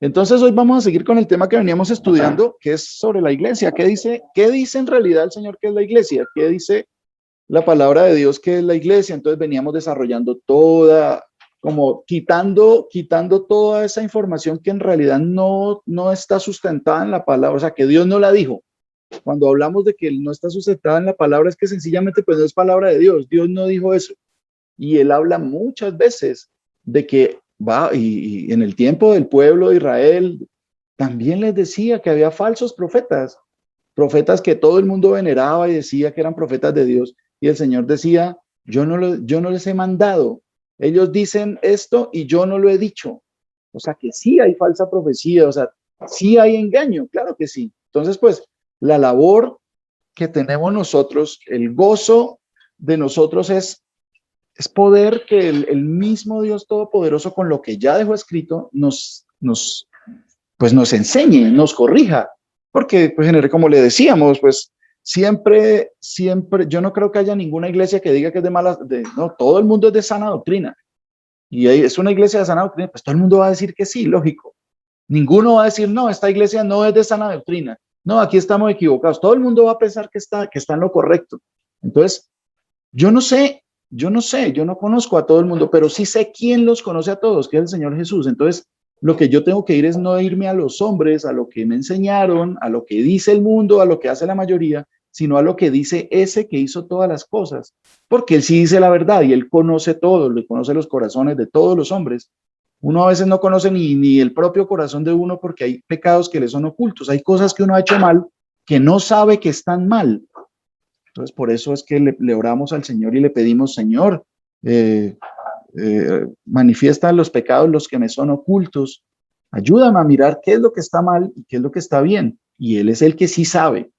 Entonces hoy vamos a seguir con el tema que veníamos estudiando, que es sobre la iglesia. Qué dice en realidad el Señor que es la iglesia? ¿Qué dice la palabra de Dios que es la iglesia? Entonces veníamos desarrollando toda, como quitando toda esa información que en realidad no está sustentada en la palabra, o sea, que Dios no la dijo. Cuando hablamos de que no está sustentada en la palabra, es que sencillamente pues no es palabra de Dios. Dios no dijo eso. Y él habla muchas veces de que y en el tiempo del pueblo de Israel también les decía que había falsos profetas, profetas que todo el mundo veneraba y decía que eran profetas de Dios. Y el Señor decía, yo no les he mandado. Ellos dicen esto y yo no lo he dicho. O sea que sí hay falsa profecía, o sea, sí hay engaño, claro que sí. Entonces, pues, la labor que tenemos nosotros, el gozo de nosotros es poder que el mismo Dios Todopoderoso, con lo que ya dejó escrito, pues nos enseñe, nos corrija. Porque, pues, como le decíamos, pues siempre, yo no creo que haya ninguna iglesia que diga que es no, todo el mundo es de sana doctrina. Y es una iglesia de sana doctrina, pues todo el mundo va a decir que sí, lógico. Ninguno va a decir, no, esta iglesia no es de sana doctrina. No, aquí estamos equivocados. Todo el mundo va a pensar que está en lo correcto. Entonces, yo no sé, yo no conozco a todo el mundo, pero sí sé quién los conoce a todos, que es el Señor Jesús. Entonces, lo que yo tengo que ir es no irme a los hombres, a lo que me enseñaron, a lo que dice el mundo, a lo que hace la mayoría, sino a lo que dice ese que hizo todas las cosas, porque él sí dice la verdad y él conoce todo, le conoce los corazones de todos los hombres. Uno a veces no conoce ni el propio corazón de uno porque hay pecados que le son ocultos, hay cosas que uno ha hecho mal que no sabe que están mal. Entonces, por eso es que le oramos al Señor y le pedimos, Señor, manifiesta los pecados, los que me son ocultos. Ayúdame a mirar qué es lo que está mal y qué es lo que está bien. Y Él es el que sí sabe.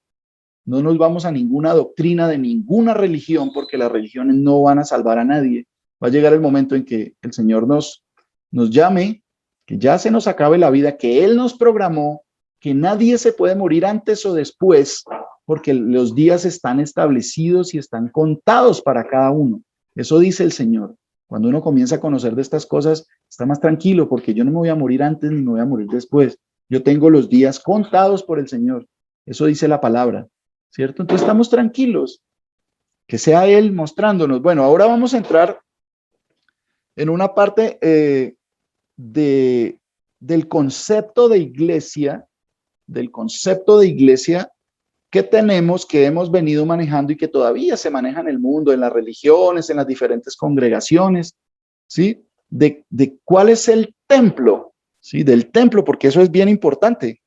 No nos vamos a ninguna doctrina de ninguna religión porque las religiones no van a salvar a nadie. Va a llegar el momento en que el Señor nos llame, que ya se nos acabe la vida, que Él nos programó, que nadie se puede morir antes o después, porque los días están establecidos y están contados para cada uno. Eso dice el Señor. Cuando uno comienza a conocer de estas cosas, está más tranquilo porque yo no me voy a morir antes ni me voy a morir después. Yo tengo los días contados por el Señor. Eso dice la palabra, ¿cierto? Entonces estamos tranquilos. Que sea Él mostrándonos. Bueno, ahora vamos a entrar en una parte de, del concepto de iglesia, del concepto de iglesia que tenemos, que hemos venido manejando y que todavía se maneja en el mundo, en las religiones, en las diferentes congregaciones, ¿sí? De cuál es el templo, ¿sí? Del templo, porque eso es bien importante.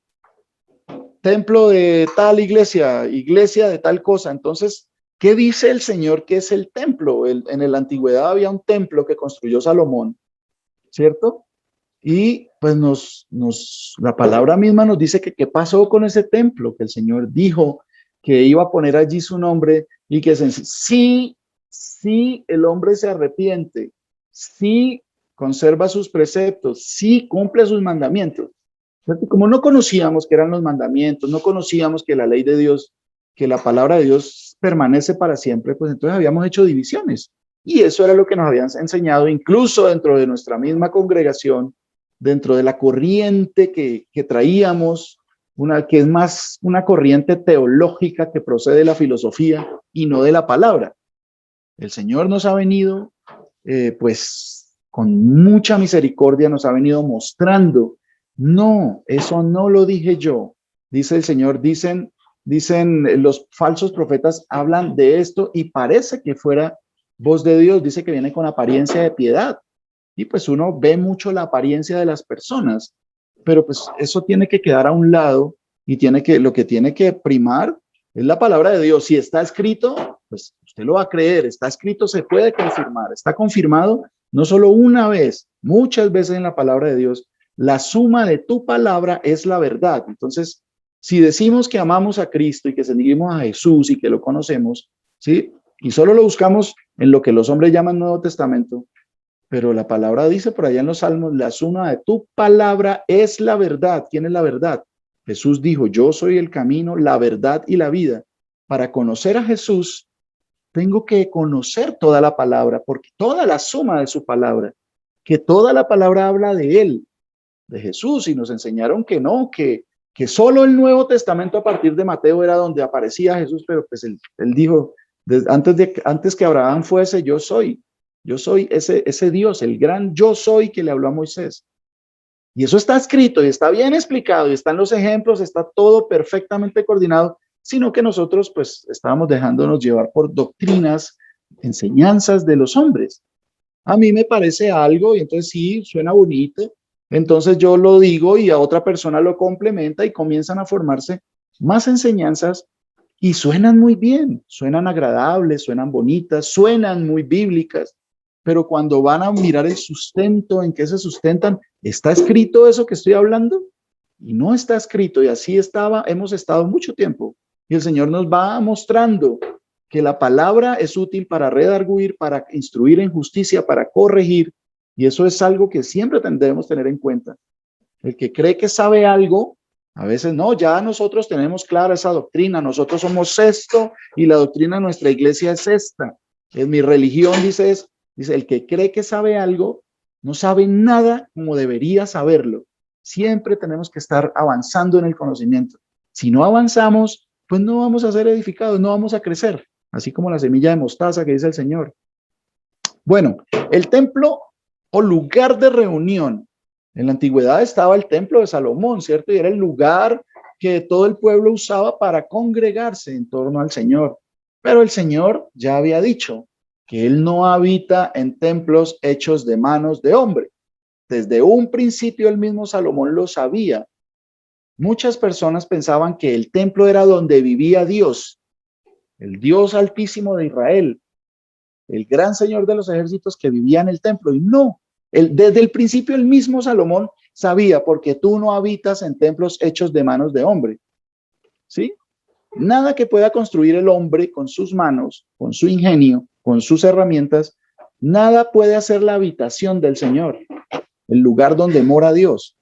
Templo de tal iglesia, iglesia de tal cosa. Entonces, ¿qué dice el Señor que es el templo? En la antigüedad había un templo que construyó Salomón, ¿cierto? Y pues la palabra misma nos dice que qué pasó con ese templo, que el Señor dijo que iba a poner allí su nombre y que si el hombre se arrepiente, si conserva sus preceptos, si cumple sus mandamientos. Como no conocíamos que eran los mandamientos, no conocíamos que la ley de Dios, que la palabra de Dios permanece para siempre, pues entonces habíamos hecho divisiones. Y eso era lo que nos habían enseñado, incluso dentro de nuestra misma congregación, dentro de la corriente que traíamos, que es más una corriente teológica que procede de la filosofía y no de la palabra. El Señor nos ha venido, pues, con mucha misericordia, nos ha venido mostrando, no, eso no lo dije yo, dice el Señor, dicen los falsos profetas, hablan de esto y parece que fuera voz de Dios, dice que viene con apariencia de piedad. Y pues uno ve mucho la apariencia de las personas, pero pues eso tiene que quedar a un lado y lo que tiene que primar es la palabra de Dios. Si está escrito, pues usted lo va a creer, está escrito, se puede confirmar, está confirmado no solo una vez, muchas veces en la palabra de Dios. La suma de tu palabra es la verdad. Entonces, si decimos que amamos a Cristo y que seguimos a Jesús y que lo conocemos, ¿sí? Y solo lo buscamos en lo que los hombres llaman Nuevo Testamento, pero la palabra dice por allá en los Salmos, la suma de tu palabra es la verdad. ¿Quién es la verdad? Jesús dijo, yo soy el camino, la verdad y la vida. Para conocer a Jesús, tengo que conocer toda la palabra, porque toda la suma de su palabra, que toda la palabra habla de Él. de Jesús y nos enseñaron que no, que solo el Nuevo Testamento a partir de Mateo era donde aparecía Jesús, pero pues él dijo, antes que Abraham fuese, yo soy ese Dios, el gran yo soy que le habló a Moisés. Y eso está escrito y está bien explicado y están los ejemplos, está todo perfectamente coordinado, sino que nosotros pues estábamos dejándonos llevar por doctrinas, enseñanzas de los hombres. A mí me parece algo y entonces sí, suena bonito, entonces yo lo digo y a otra persona lo complementa y comienzan a formarse más enseñanzas y suenan muy bien, suenan agradables, suenan bonitas, suenan muy bíblicas, pero cuando van a mirar el sustento, en qué se sustentan, ¿está escrito eso que estoy hablando? Y no está escrito, y así hemos estado mucho tiempo. Y el Señor nos va mostrando que la palabra es útil para redarguir, para instruir en justicia, para corregir, y eso es algo que siempre debemos tener en cuenta. El que cree que sabe algo, a veces no, ya nosotros tenemos clara esa doctrina, nosotros somos esto y la doctrina de nuestra iglesia es esta. En mi religión dice, el que cree que sabe algo, no sabe nada como debería saberlo. Siempre tenemos que estar avanzando en el conocimiento. Si no avanzamos, pues no vamos a ser edificados, no vamos a crecer, así como la semilla de mostaza que dice el Señor. Bueno, el templo o lugar de reunión. En la antigüedad estaba el templo de Salomón, ¿cierto? Y era el lugar que todo el pueblo usaba para congregarse en torno al Señor. Pero el Señor ya había dicho que Él no habita en templos hechos de manos de hombre. Desde un principio el mismo Salomón lo sabía. Muchas personas pensaban que el templo era donde vivía Dios, el Dios altísimo de Israel, el gran Señor de los ejércitos que vivía en el templo. Y no, desde el principio el mismo Salomón sabía, porque tú no habitas en templos hechos de manos de hombre. ¿Sí? Nada que pueda construir el hombre con sus manos, con su ingenio, con sus herramientas, nada puede hacer la habitación del Señor, el lugar donde mora Dios.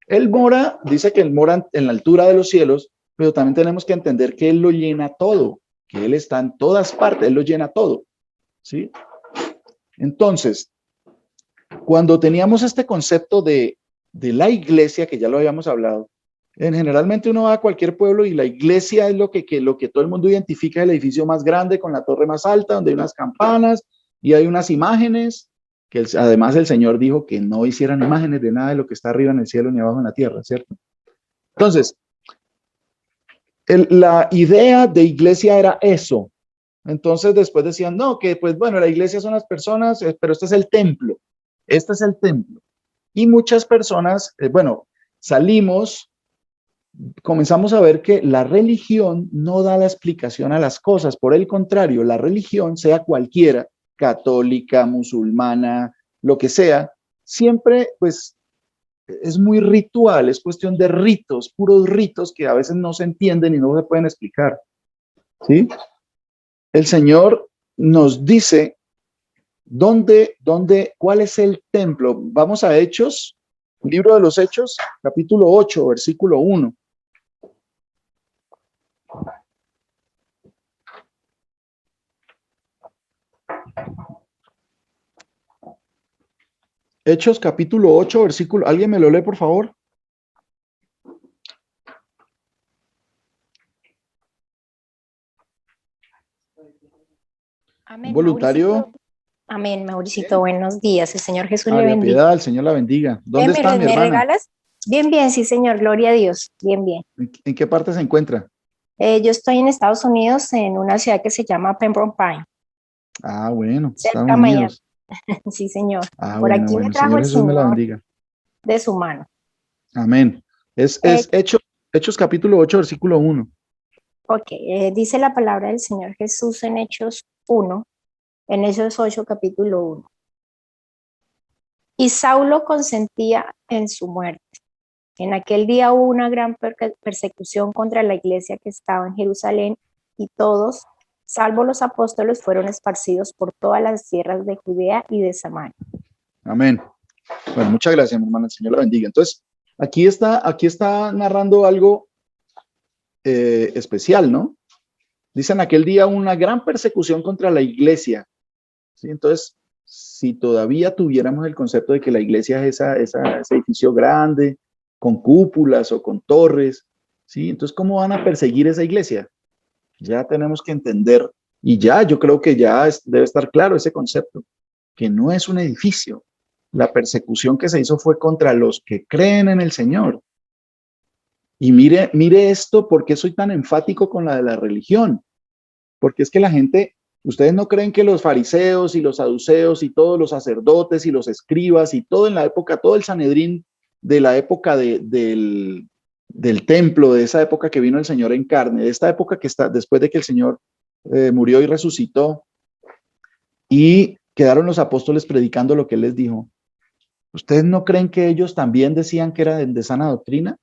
Él mora, dice que Él mora en la altura de los cielos, pero también tenemos que entender que Él lo llena todo, que Él está en todas partes, Él lo llena todo. ¿Sí? Entonces, cuando teníamos este concepto de la iglesia, que ya lo habíamos hablado, generalmente uno va a cualquier pueblo y la iglesia es lo que todo el mundo identifica, el edificio más grande con la torre más alta, donde hay unas campanas y hay unas imágenes, que además el Señor dijo que no hicieran imágenes de nada de lo que está arriba en el cielo ni abajo en la tierra, ¿cierto? Entonces, la idea de iglesia era eso. Entonces después decían, no, que pues bueno, la iglesia son las personas, pero este es el templo. Este es el templo. Y muchas personas, comenzamos a ver que la religión no da la explicación a las cosas. Por el contrario, la religión, sea cualquiera, católica, musulmana, lo que sea, siempre pues es muy ritual, es cuestión de ritos, puros ritos que a veces no se entienden y no se pueden explicar. ¿Sí? El Señor nos dice cuál es el templo. Vamos a Hechos, libro de los Hechos, capítulo 8, versículo 1. Hechos, capítulo 8, versículo. ¿Alguien me lo lee, por favor? Amén. Un voluntario. Mauricito. Amén, Mauricito. Buenos días. El Señor Jesús le María bendiga. Piedad, el Señor la bendiga. ¿Dónde está mi ¿Me hermana? regalas? Bien, bien, sí, Señor. Gloria a Dios. Bien, bien. ¿En qué parte se encuentra? Yo estoy en Estados Unidos, en una ciudad que se llama Pembroke Pines, Ah, bueno, cerca Estados de Miami. Unidos. Sí, Señor. Ah, Por bueno, aquí me el trajo Señor el Jesús me la Señor bendiga. de su mano. Amén. Es Hechos capítulo 8, versículo 1. Ok, dice la palabra del Señor Jesús en Hechos 1, en Hechos 8, capítulo 1. Y Saulo consentía en su muerte. En aquel día hubo una gran persecución contra la iglesia que estaba en Jerusalén y todos, salvo los apóstoles, fueron esparcidos por todas las tierras de Judea y de Samaria. Amén. Bueno, muchas gracias, mi hermana. El Señor la bendiga. Entonces, aquí está narrando algo especial, ¿no? Dicen aquel día una gran persecución contra la iglesia. ¿Sí? Entonces, si todavía tuviéramos el concepto de que la iglesia es ese edificio grande, con cúpulas o con torres, ¿sí? Entonces, ¿cómo van a perseguir esa iglesia? Ya tenemos que entender, y ya yo creo que ya debe estar claro ese concepto, que no es un edificio. La persecución que se hizo fue contra los que creen en el Señor. Y mire esto, ¿por qué soy tan enfático con la de la religión? Porque es que la gente, ustedes no creen que los fariseos y los saduceos y todos los sacerdotes y los escribas y todo en la época, todo el Sanedrín de la época del templo, de esa época que vino el Señor en carne, de esta época que está después de que el Señor murió y resucitó, y quedaron los apóstoles predicando lo que él les dijo. ¿Ustedes no creen que ellos también decían que era de sana doctrina?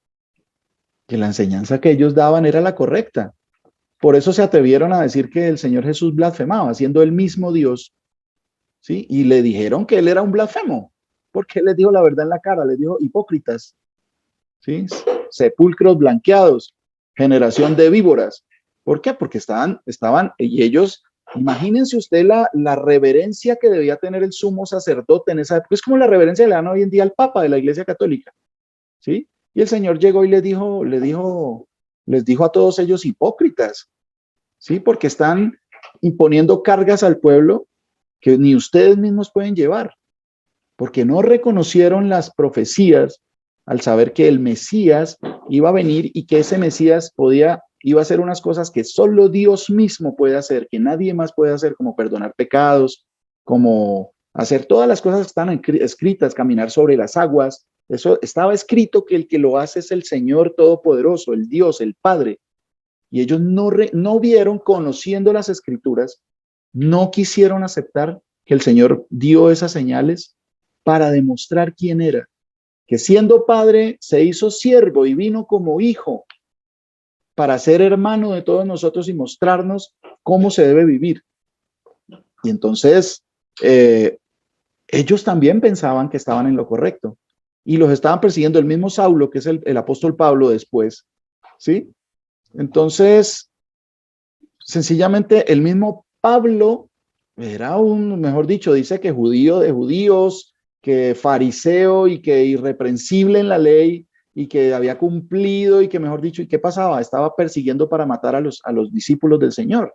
Que la enseñanza que ellos daban era la correcta. Por eso se atrevieron a decir que el Señor Jesús blasfemaba, siendo el mismo Dios, ¿sí? Y le dijeron que él era un blasfemo, porque él les dijo la verdad en la cara, les dijo hipócritas, ¿sí? Sepulcros blanqueados, generación de víboras. ¿Por qué? Porque estaban, y ellos, imagínense usted la reverencia que debía tener el sumo sacerdote en esa época. Es como la reverencia que le dan hoy en día al Papa de la Iglesia Católica, ¿sí? Y el Señor llegó y les dijo a todos ellos hipócritas, ¿sí? Porque están imponiendo cargas al pueblo que ni ustedes mismos pueden llevar, porque no reconocieron las profecías al saber que el Mesías iba a venir y que ese Mesías iba a hacer unas cosas que solo Dios mismo puede hacer, que nadie más puede hacer, como perdonar pecados, como hacer todas las cosas que están escritas, caminar sobre las aguas. Eso estaba escrito, que el que lo hace es el Señor Todopoderoso, el Dios, el Padre. Y ellos no vieron, conociendo las escrituras, no quisieron aceptar que el Señor dio esas señales para demostrar quién era, que siendo padre se hizo siervo y vino como hijo para ser hermano de todos nosotros y mostrarnos cómo se debe vivir. Y entonces ellos también pensaban que estaban en lo correcto y los estaban persiguiendo el mismo Saulo, que es el apóstol Pablo después, ¿sí? Entonces, sencillamente el mismo Pablo era mejor dicho, dice que judío de judíos, que fariseo y que irreprensible en la ley y que había cumplido y que mejor dicho, ¿y qué pasaba? Estaba persiguiendo para matar a los discípulos del Señor,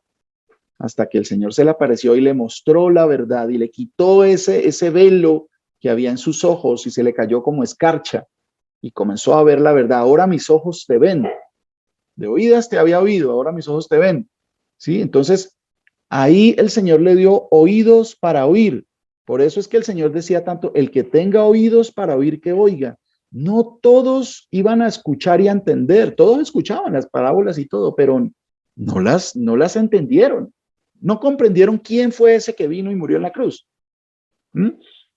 hasta que el Señor se le apareció y le mostró la verdad y le quitó ese velo que había en sus ojos y se le cayó como escarcha y comenzó a ver la verdad. Ahora mis ojos te ven. De oídas te había oído, ahora mis ojos te ven. ¿Sí? Entonces, ahí el Señor le dio oídos para oír. Por eso es que el Señor decía tanto, el que tenga oídos para oír, que oiga. No todos iban a escuchar y a entender, todos escuchaban las parábolas y todo, pero no las entendieron. No comprendieron quién fue ese que vino y murió en la cruz. ¿Mm?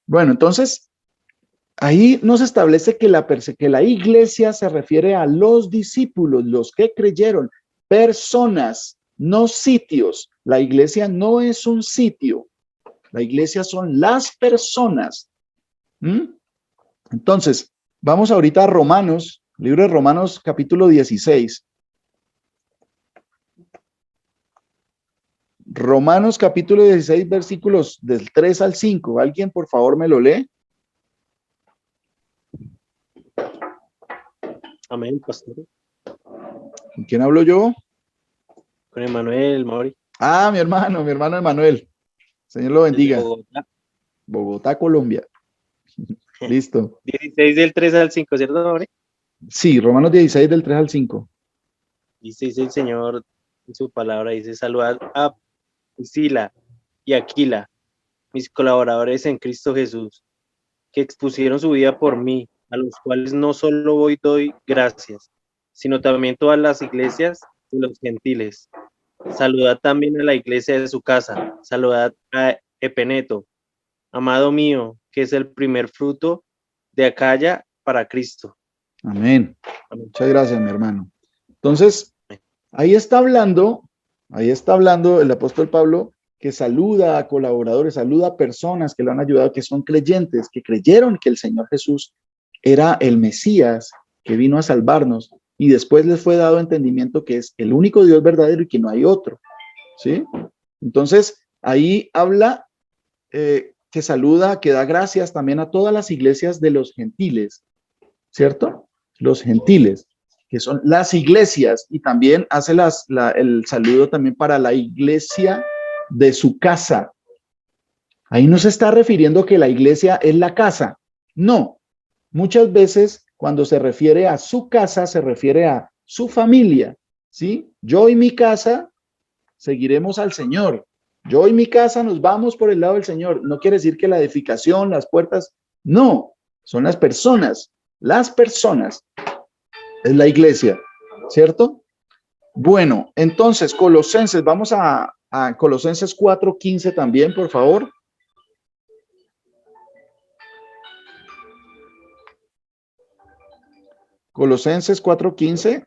Bueno, entonces, ahí nos establece que la iglesia se refiere a los discípulos, los que creyeron, personas, no sitios. La iglesia no es un sitio, la iglesia son las personas. ¿Mm? Entonces, vamos ahorita a Romanos, libro de Romanos capítulo 16. Romanos capítulo 16, versículos del 3 al 5. ¿Alguien por favor me lo lee? Amén, pastor. ¿Con quién hablo yo? Con Emanuel, Mauri. Ah, mi hermano Emanuel. Señor lo bendiga. Bogotá. Bogotá, Colombia. Listo. 16 del 3 al 5, ¿cierto, Mauri? Sí, Romanos 16 del 3 al 5. Dice el Señor en su palabra, dice, saludad a Priscila y Aquila, mis colaboradores en Cristo Jesús, que expusieron su vida por mí, a los cuales no solo hoy doy gracias, sino también todas las iglesias de los gentiles. Saludad también a la iglesia de su casa, saludad a Epeneto, amado mío, que es el primer fruto de Acaya para Cristo. Amén. Amén. Muchas gracias, mi hermano. Entonces, ahí está hablando el apóstol Pablo, que saluda a colaboradores, saluda a personas que lo han ayudado, que son creyentes, que creyeron que el Señor Jesús era el Mesías que vino a salvarnos, y después les fue dado entendimiento que es el único Dios verdadero y que no hay otro, ¿sí? Entonces, ahí habla que saluda, que da gracias también a todas las iglesias de los gentiles, ¿cierto? Los gentiles, que son las iglesias, y también hace el saludo también para la iglesia de su casa. Ahí no se está refiriendo que la iglesia es la casa. No, muchas veces cuando se refiere a su casa, se refiere a su familia, ¿sí? Yo y mi casa seguiremos al Señor. Yo y mi casa nos vamos por el lado del Señor. No quiere decir que la edificación, las puertas, no, son las personas. Las personas es la iglesia, ¿cierto? Bueno, entonces Colosenses, vamos a Colosenses 4:15 también, por favor. Colosenses 4:15.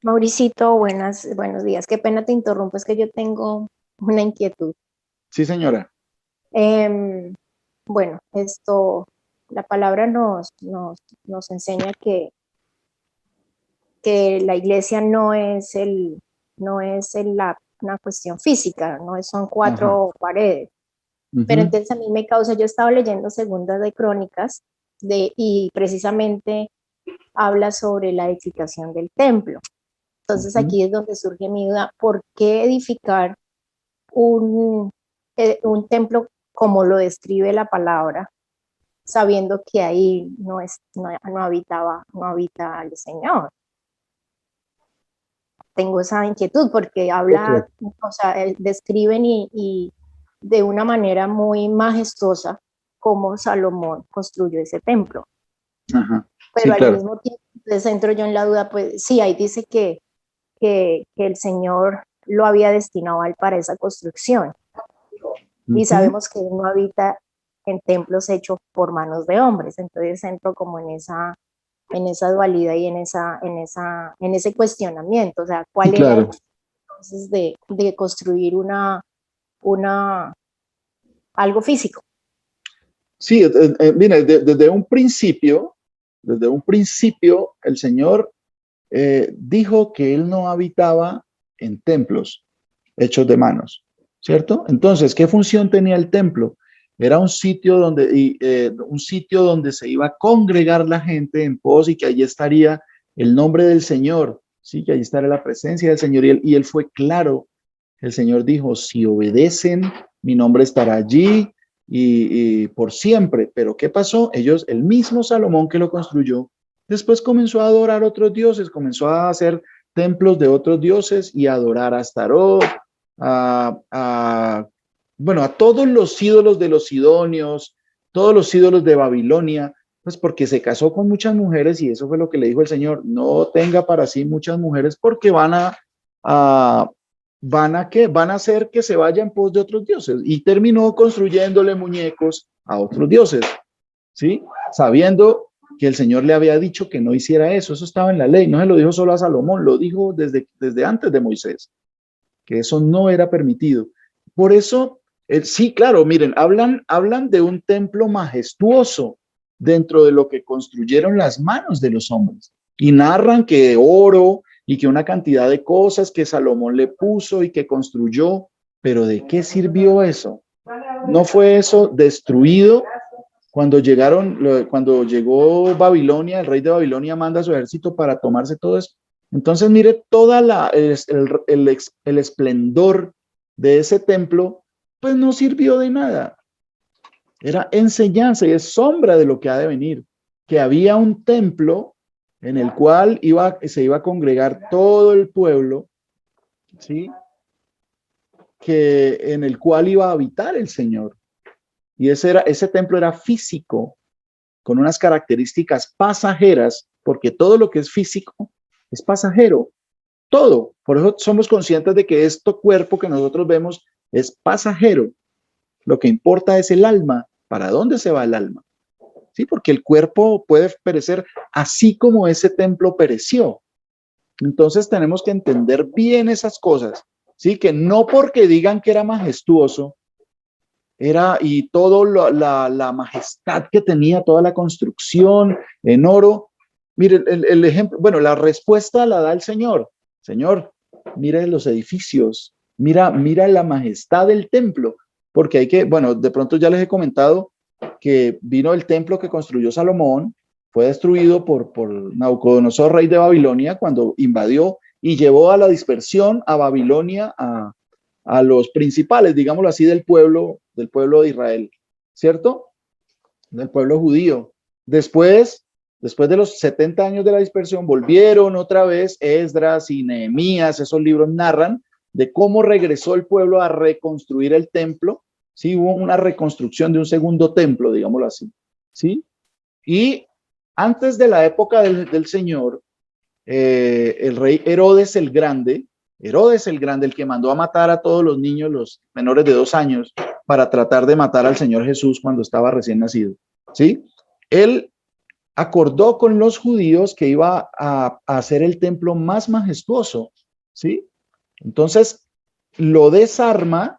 Mauricito, buenos días. Qué pena te interrumpo, es que yo tengo una inquietud. Sí, señora. Bueno, la palabra nos enseña que la iglesia no es una cuestión física, son cuatro paredes. Pero entonces a mí me causa, yo estaba leyendo Segunda de Crónicas y precisamente habla sobre la edificación del templo. Entonces aquí es donde surge mi duda, ¿por qué edificar un templo como lo describe la palabra, sabiendo que ahí no habita el Señor? Tengo esa inquietud porque habla, o sea, describen y de una manera muy majestuosa cómo Salomón construyó ese templo. Ajá. Pero Sí, al mismo tiempo, entonces entro yo en la duda, pues sí, ahí dice que el Señor lo había destinado a él para esa construcción. Y sabemos que él no habita en templos hechos por manos de hombres. Entonces entro como en esa dualidad y en ese cuestionamiento. O sea, ¿cuál sí, era claro. el entonces de construir algo físico? Sí, mira, desde un principio, el Señor dijo que Él no habitaba en templos hechos de manos, ¿cierto? Entonces, ¿qué función tenía el templo? Era un sitio donde se iba a congregar la gente en pos y que allí estaría el nombre del Señor, sí, que allí estaría la presencia del Señor. Y él fue claro. El Señor dijo, si obedecen, mi nombre estará allí y por siempre. Pero ¿qué pasó? El mismo Salomón que lo construyó, después comenzó a adorar otros dioses, comenzó a hacer templos de otros dioses y a adorar a Astarot, bueno, a todos los ídolos de los sidonios, todos los ídolos de Babilonia, pues porque se casó con muchas mujeres y eso fue lo que le dijo el Señor, no tenga para sí muchas mujeres porque van a hacer que se vaya en pos de otros dioses y terminó construyéndole muñecos a otros dioses, ¿sí? Sabiendo que el Señor le había dicho que no hiciera eso estaba en la ley, no se lo dijo solo a Salomón, lo dijo desde antes de Moisés, que eso no era permitido. Por eso, sí, claro, miren, hablan de un templo majestuoso dentro de lo que construyeron las manos de los hombres y narran que oro y que una cantidad de cosas que Salomón le puso y que construyó, pero ¿de qué sirvió eso? ¿No fue eso destruido cuando llegó Babilonia? El rey de Babilonia manda a su ejército para tomarse todo eso. Entonces, mire, el esplendor de ese templo, pues no sirvió de nada. Era enseñanza y es sombra de lo que ha de venir, que había un templo en el cual se iba a congregar todo el pueblo, ¿sí? En el cual iba a habitar el Señor. Y ese templo era físico, con unas características pasajeras, porque todo lo que es físico es pasajero, todo. Por eso somos conscientes de que este cuerpo que nosotros vemos es pasajero. Lo que importa es el alma. ¿Para dónde se va el alma? Sí, porque el cuerpo puede perecer así como ese templo pereció. Entonces tenemos que entender bien esas cosas, ¿sí? Que no porque digan que era majestuoso, y toda la majestad que tenía, toda la construcción en oro. Mire, el ejemplo, bueno, la respuesta la da el Señor. Señor, mire los edificios, mira la majestad del templo, porque hay que, bueno, de pronto ya les he comentado que vino el templo que construyó Salomón, fue destruido por Nabucodonosor, rey de Babilonia, cuando invadió y llevó a la dispersión a Babilonia a los principales, digámoslo así, del pueblo de Israel, ¿cierto? Del pueblo judío. Después de los 70 años de la dispersión, volvieron otra vez Esdras y Nehemías, esos libros narran de cómo regresó el pueblo a reconstruir el templo, ¿sí? Hubo una reconstrucción de un segundo templo, digámoslo así, ¿sí? Y antes de la época del Señor, el rey Herodes el Grande, el que mandó a matar a todos los niños, los menores de 2 años, para tratar de matar al Señor Jesús cuando estaba recién nacido, ¿sí? Él acordó con los judíos que iba a hacer el templo más majestuoso, ¿sí? Entonces, lo desarma,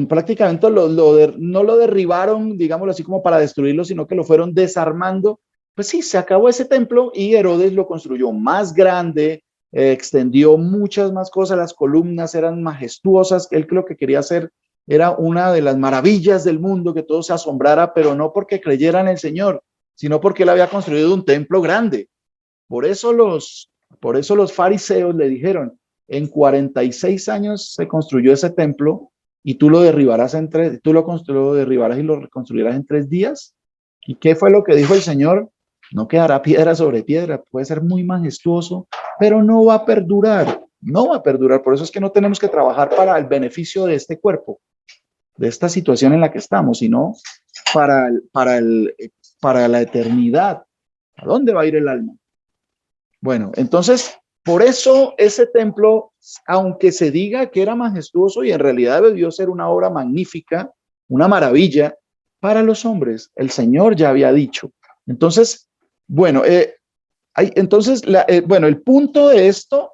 prácticamente no lo derribaron, digámoslo así, como para destruirlo, sino que lo fueron desarmando. Pues sí, se acabó ese templo y Herodes lo construyó más grande, extendió muchas más cosas, las columnas eran majestuosas, él lo que quería hacer era una de las maravillas del mundo, que todo se asombrara, pero no porque creyeran en el Señor, sino porque él había construido un templo grande. Por eso los fariseos le dijeron, en 46 años se construyó ese templo y tú lo derribarás lo derribarás y lo reconstruirás en 3 días. ¿Y qué fue lo que dijo el Señor? No quedará piedra sobre piedra, puede ser muy majestuoso, pero no va a perdurar, no va a perdurar. Por eso es que no tenemos que trabajar para el beneficio de este cuerpo, de esta situación en la que estamos, sino para la eternidad. ¿A dónde va a ir el alma? Bueno, entonces, por eso ese templo, aunque se diga que era majestuoso y en realidad debió ser una obra magnífica, una maravilla para los hombres, el Señor ya había dicho. Entonces, bueno, bueno, el punto de esto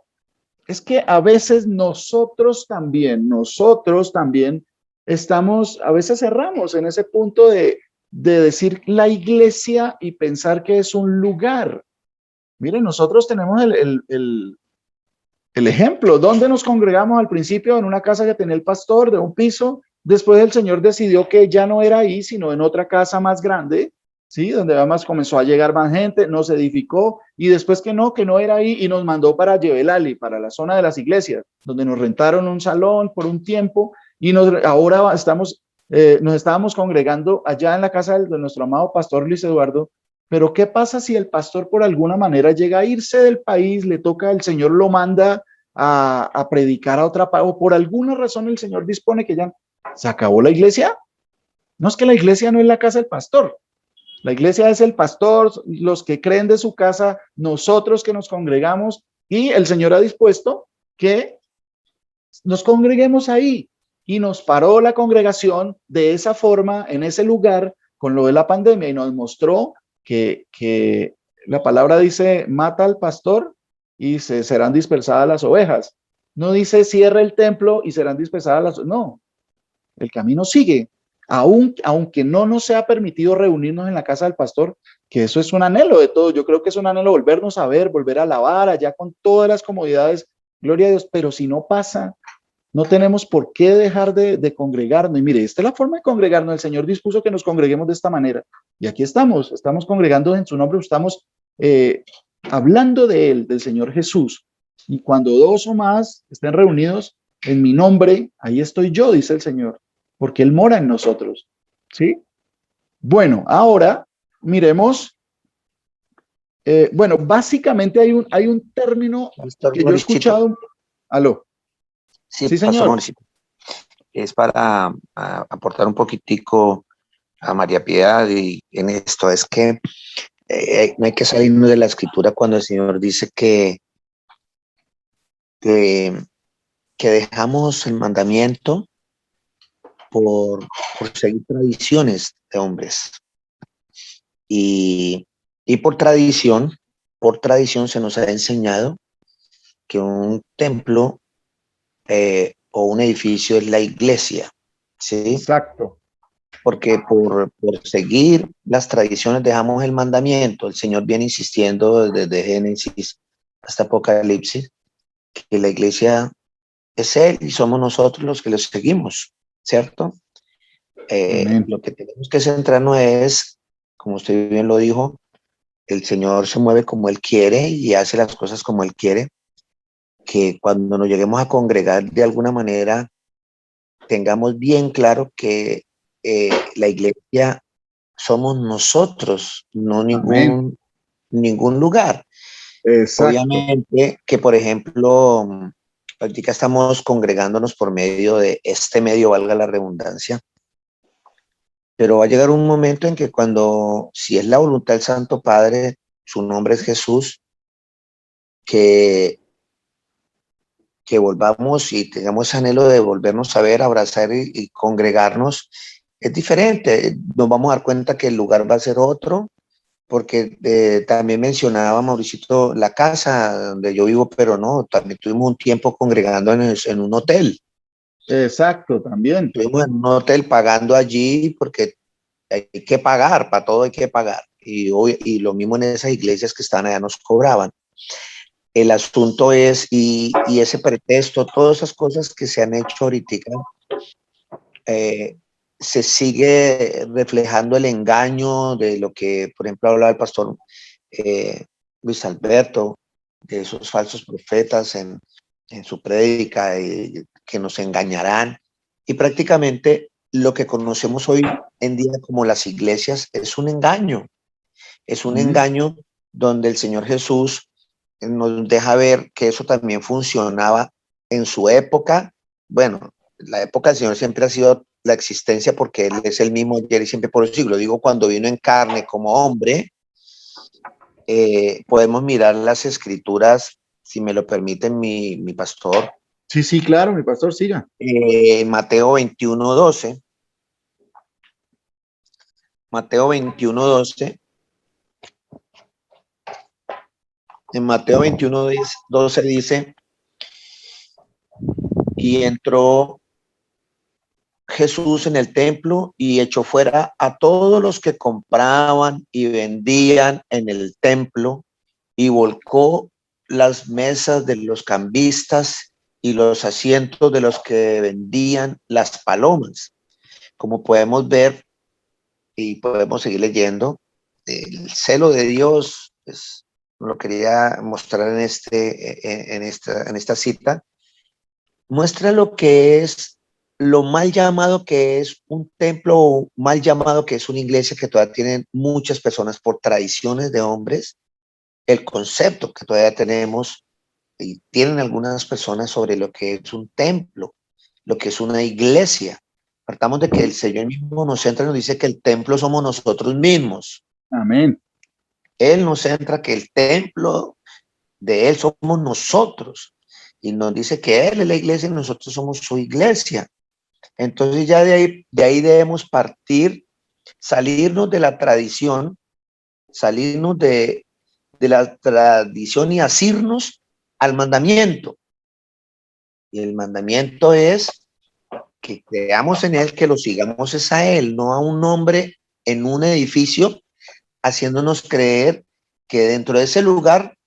es que a veces nosotros también estamos, a veces cerramos en ese punto de decir la iglesia y pensar que es un lugar. Miren, nosotros tenemos el ejemplo, ¿dónde nos congregamos al principio? En una casa que tenía el pastor de un piso, después el Señor decidió que ya no era ahí, sino en otra casa más grande, ¿sí? Donde además comenzó a llegar más gente, nos edificó, y después que no era ahí, y nos mandó para Yevelali, para la zona de las iglesias, donde nos rentaron un salón por un tiempo, y ahora nos estábamos congregando allá en la casa de nuestro amado pastor Luis Eduardo. Pero ¿qué pasa si el pastor por alguna manera llega a irse del país, le toca, el Señor lo manda a predicar a otra parte, o por alguna razón el Señor dispone que ya se acabó la iglesia? No, es que la iglesia no es la casa del pastor. La iglesia es el pastor, los que creen de su casa, nosotros que nos congregamos, y el Señor ha dispuesto que nos congreguemos ahí. Y nos paró la congregación de esa forma, en ese lugar, con lo de la pandemia, y nos mostró que la palabra dice, mata al pastor y serán dispersadas las ovejas. No dice, cierra el templo y serán dispersadas las... No, el camino sigue. Aunque no nos sea permitido reunirnos en la casa del pastor, que eso es un anhelo de todos. Yo creo que es un anhelo volvernos a ver, volver a alabar allá con todas las comodidades, gloria a Dios. Pero si no pasa, no tenemos por qué dejar de congregarnos. Y mire, esta es la forma de congregarnos. El Señor dispuso que nos congreguemos de esta manera. Y aquí estamos congregando en su nombre, estamos hablando de Él, del Señor Jesús. Y cuando 2 o más estén reunidos en mi nombre, ahí estoy yo, dice el Señor, porque Él mora en nosotros. ¿Sí? Bueno, ahora miremos. Bueno, básicamente hay un término que yo he escuchado. ¿Aló? Sí, Sí, Pastor señor. Mauricio. Es para aportar un poquitico a María Piedad y en esto, es que no hay que salirnos de la escritura cuando el Señor dice que dejamos el mandamiento por seguir tradiciones de hombres. Y por tradición se nos ha enseñado que un templo o un edificio es la iglesia, ¿sí? Exacto. Porque por seguir las tradiciones dejamos el mandamiento. El Señor viene insistiendo desde Génesis hasta Apocalipsis que la iglesia es Él y somos nosotros los que lo seguimos, ¿cierto? Amén. Lo que tenemos que centrarnos es, como usted bien lo dijo, el Señor se mueve como Él quiere y hace las cosas como Él quiere, que cuando nos lleguemos a congregar de alguna manera tengamos bien claro que la iglesia somos nosotros, no Amén. ningún lugar. Exacto. Obviamente que, por ejemplo, ahorita estamos congregándonos por medio de este medio, valga la redundancia, pero va a llegar un momento en que cuando, si es la voluntad del Santo Padre, su nombre es Jesús, que, que volvamos y tengamos anhelo de volvernos a ver, abrazar y congregarnos, es diferente. Nos vamos a dar cuenta que el lugar va a ser otro, porque también mencionaba Mauricito la casa donde yo vivo, pero no, también tuvimos un tiempo congregando en un hotel. Exacto, también. Estuvimos en un hotel pagando allí porque hay que pagar, para todo hay que pagar. Y lo mismo en esas iglesias que están allá nos cobraban. El asunto es, y ese pretexto, todas esas cosas que se han hecho ahorita, se sigue reflejando el engaño de lo que, por ejemplo, hablaba el pastor Luis Alberto, de esos falsos profetas en su prédica, que nos engañarán. Y prácticamente lo que conocemos hoy en día como las iglesias es un engaño. Es un engaño donde el Señor Jesús nos deja ver que eso también funcionaba en su época. Bueno, la época del Señor siempre ha sido la existencia porque Él es el mismo ayer y siempre por el siglo. Digo, cuando vino en carne como hombre, podemos mirar las escrituras, si me lo permiten, mi pastor. Sí, sí, claro, mi pastor, siga. Mateo 21:12. Mateo 21:12. En Mateo 21:12 dice, y entró Jesús en el templo y echó fuera a todos los que compraban y vendían en el templo y volcó las mesas de los cambistas y los asientos de los que vendían las palomas. Como podemos ver y podemos seguir leyendo, el celo de Dios, pues, lo quería mostrar en esta cita, muestra lo que es, lo mal llamado que es un templo, o mal llamado que es una iglesia que todavía tienen muchas personas por tradiciones de hombres, el concepto que todavía tenemos y tienen algunas personas sobre lo que es un templo, lo que es una iglesia. Partamos de que el Señor mismo nos centra y nos dice que el templo somos nosotros mismos. Amén. Él nos centra que el templo de Él somos nosotros. Y nos dice que Él es la iglesia y nosotros somos su iglesia. Entonces ya de ahí debemos partir, salirnos de la tradición, salirnos de la tradición y asirnos al mandamiento. Y el mandamiento es que creamos en Él, que lo sigamos es a Él, no a un hombre en un edificio, haciéndonos creer que dentro de ese lugar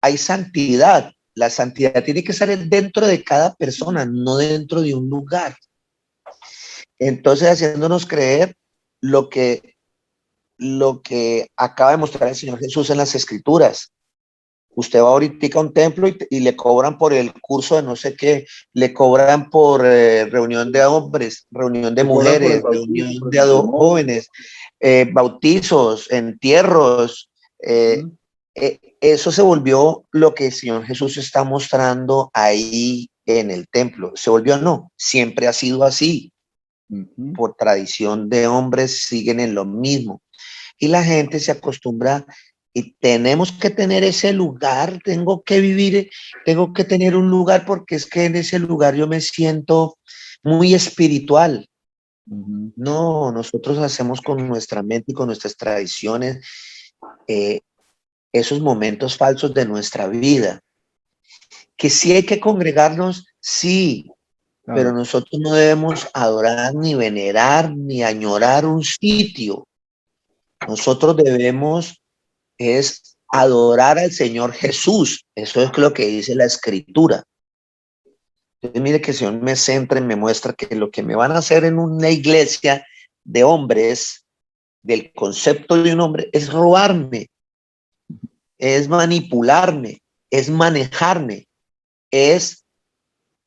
hay santidad. La santidad tiene que estar dentro de cada persona, no dentro de un lugar. Entonces, haciéndonos creer lo que, lo que acaba de mostrar el Señor Jesús en las Escrituras. Usted va ahorita a un templo y le cobran por el curso de no sé qué, le cobran por reunión de hombres, reunión de mujeres, reunión de jóvenes, bautizos, entierros. Eso se volvió lo que el Señor Jesús está mostrando ahí en el templo. ¿Se volvió? No, siempre ha sido así. Por tradición de hombres siguen en lo mismo. Y la gente se acostumbra y tenemos que tener ese lugar, tengo que vivir, tengo que tener un lugar porque es que en ese lugar yo me siento muy espiritual. No, nosotros hacemos con nuestra mente y con nuestras tradiciones esos momentos falsos de nuestra vida. Que sí hay que congregarnos, sí, pero nosotros no debemos adorar, ni venerar, ni añorar un sitio. Nosotros debemos es adorar al Señor Jesús. Eso es lo que dice la Escritura. Entonces, mire que el Señor me centra y me muestra que lo que me van a hacer en una iglesia de hombres, del concepto de un hombre, es robarme, es manipularme, es manejarme, es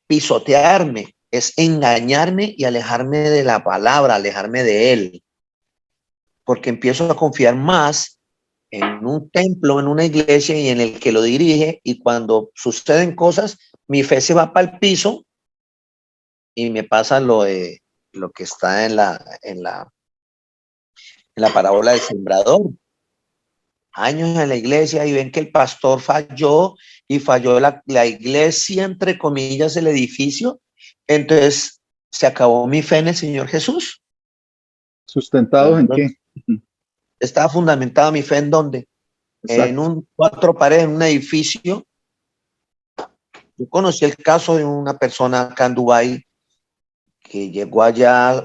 pisotearme, es engañarme y alejarme de la palabra, alejarme de Él, porque empiezo a confiar más en un templo, en una iglesia y en el que lo dirige, y cuando suceden cosas, mi fe se va para el piso y me pasa lo que está en la parábola del sembrador. Años en la iglesia y ven que el pastor falló y falló la iglesia, entre comillas, el edificio. Entonces se acabó mi fe en el Señor Jesús. ¿Sustentados en qué? Estaba fundamentada mi fe en dónde? En Exacto. un cuatro paredes, en un edificio. Yo conocí el caso de una persona acá en Dubái que llegó allá,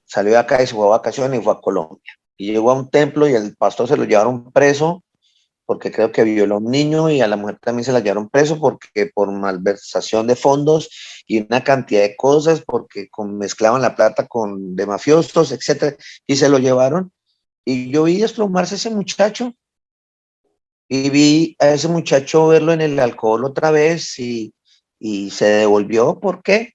salió de acá y se fue a vacaciones y fue a Colombia. Y llegó a un templo y el pastor se lo llevaron preso porque creo que violó a un niño, y a la mujer también se la llevaron preso porque por malversación de fondos y una cantidad de cosas, porque mezclaban la plata de mafiosos, etcétera, y se lo llevaron. Y yo vi desplomarse ese muchacho y vi a ese muchacho verlo en el alcohol otra vez, y se devolvió. ¿Por qué?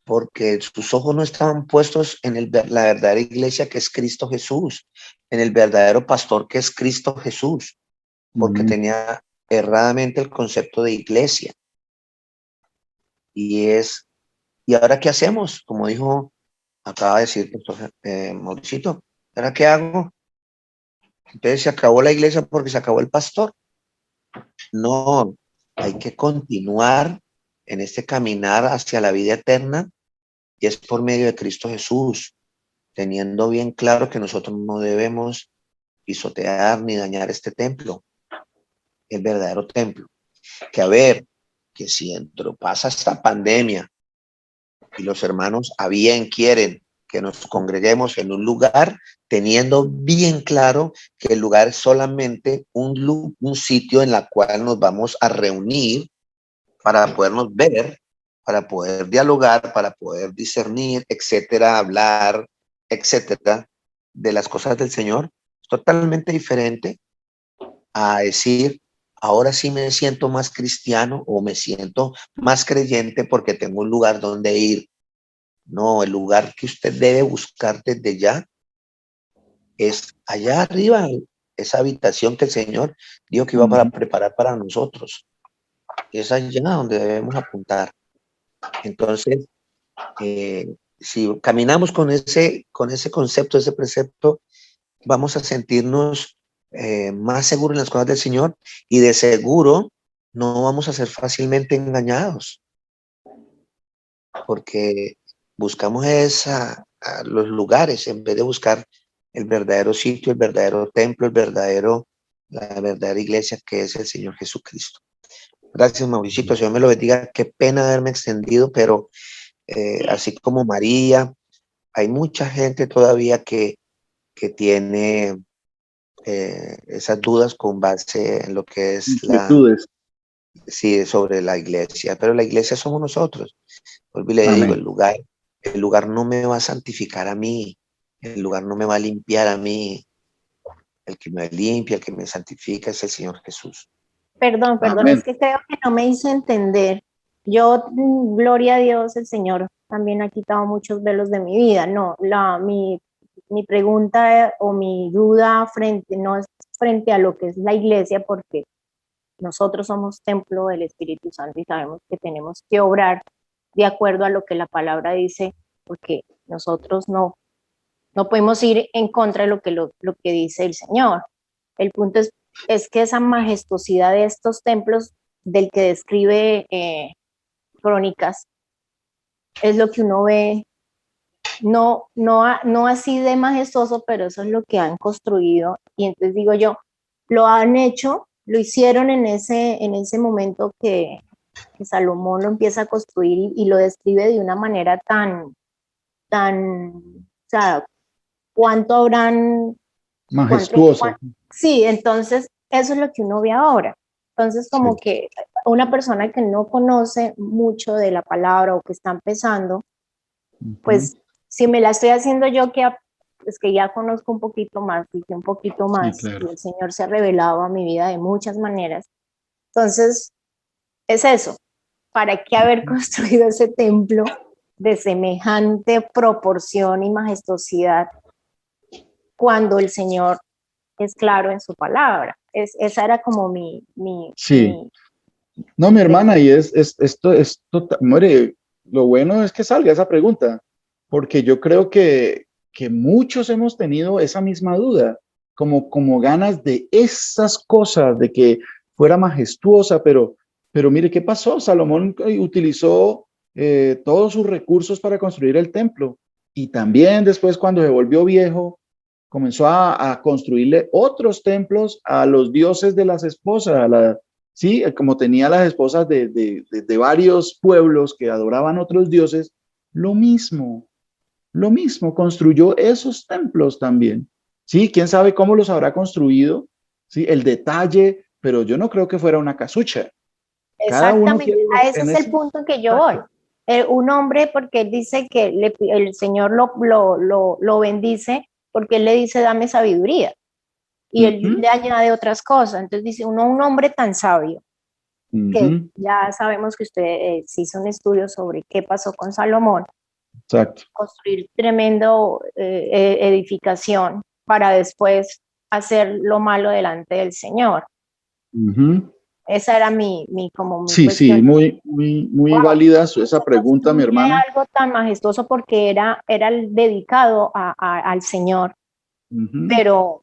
Porque sus ojos no estaban puestos en la verdadera iglesia, que es Cristo Jesús, en el verdadero pastor, que es Cristo Jesús, porque tenía erradamente el concepto de iglesia. ¿Y ahora qué hacemos? Como acaba de decir Mauricito, ¿ahora qué hago? Entonces se acabó la iglesia porque se acabó el pastor. No, hay que continuar en este caminar hacia la vida eterna, y es por medio de Cristo Jesús, teniendo bien claro que nosotros no debemos pisotear ni dañar este templo, el verdadero templo. Que a ver, que si pasa esta pandemia y los hermanos a bien quieren que nos congreguemos en un lugar, teniendo bien claro que el lugar es solamente un sitio en el cual nos vamos a reunir para podernos ver, para poder dialogar, para poder discernir, etcétera, hablar, etcétera, de las cosas del Señor, es totalmente diferente a decir, ahora sí me siento más cristiano o me siento más creyente porque tengo un lugar donde ir. No, el lugar que usted debe buscar desde ya es allá arriba, esa habitación que el Señor dijo que iba para preparar para nosotros. Es allá donde debemos apuntar. Entonces, si caminamos con ese concepto, ese precepto, vamos a sentirnos más seguros en las cosas del Señor, y de seguro no vamos a ser fácilmente engañados, porque buscamos a los lugares en vez de buscar el verdadero sitio, el verdadero templo, la verdadera iglesia, que es el Señor Jesucristo. Gracias, Mauricito. Señor me lo bendiga. Qué pena haberme extendido, pero así como María, hay mucha gente todavía que tiene esas dudas con base en lo que es Inquietudes. sí, sobre la iglesia, pero la iglesia somos nosotros. Vuelvo y le digo, Amén. el lugar no me va a santificar a mí, el lugar no me va a limpiar a mí, el que me limpia, el que me santifica es el Señor Jesús. Perdón, es Amén. que creo que no me hice entender. Yo, gloria a Dios, el Señor también ha quitado muchos velos de mi vida. No, mi pregunta o mi duda no es frente a lo que es la iglesia, porque nosotros somos templo del Espíritu Santo y sabemos que tenemos que obrar de acuerdo a lo que la palabra dice, porque nosotros no podemos ir en contra de lo que dice el Señor. El punto es que esa majestuosidad de estos templos del que describe Crónicas es lo que uno ve, no así de majestuoso, pero eso es lo que han construido. Y entonces digo yo, lo han hecho, lo hicieron en ese momento que Salomón lo empieza a construir, y lo describe de una manera o sea, ¿cuánto habrán? Majestuoso. Sí, entonces eso es lo que uno ve ahora. Entonces, como Sí. que una persona que no conoce mucho de la palabra o que está empezando, pues si me la estoy haciendo yo, es que ya conozco un poquito más, y un poquito Sí, más, claro. y el Señor se ha revelado a mi vida de muchas maneras. Entonces, es eso. ¿Para qué haber construido ese templo de semejante proporción y majestuosidad cuando el Señor es claro en su palabra? Esa era como Sí. No, mi hermana, y esto, muere, lo bueno es que salga esa pregunta, porque yo creo que muchos hemos tenido esa misma duda, como ganas de esas cosas, de que fuera majestuosa, pero mire, ¿qué pasó? Salomón utilizó todos sus recursos para construir el templo, y también después cuando se volvió viejo, comenzó a construirle otros templos a los dioses de las esposas, sí, como tenía las esposas de varios pueblos que adoraban otros dioses, lo mismo, construyó esos templos también. Sí, quién sabe cómo los habrá construido, sí, el detalle, pero yo no creo que fuera una casucha. Cada uno Exactamente, quiere a ese en es el ese. punto en que yo voy. Un hombre, porque él dice que el Señor lo bendice, porque él le dice, dame sabiduría. Y él le añade otras cosas. Entonces dice, un hombre tan sabio, que ya sabemos que usted se hizo un estudio sobre qué pasó con Salomón, Exacto. construir tremendo edificación para después hacer lo malo delante del Señor. Esa era mi Sí, cuestión. sí, muy Wow, válida esa pregunta, mi hermana. algo tan majestuoso porque era dedicado al Señor, pero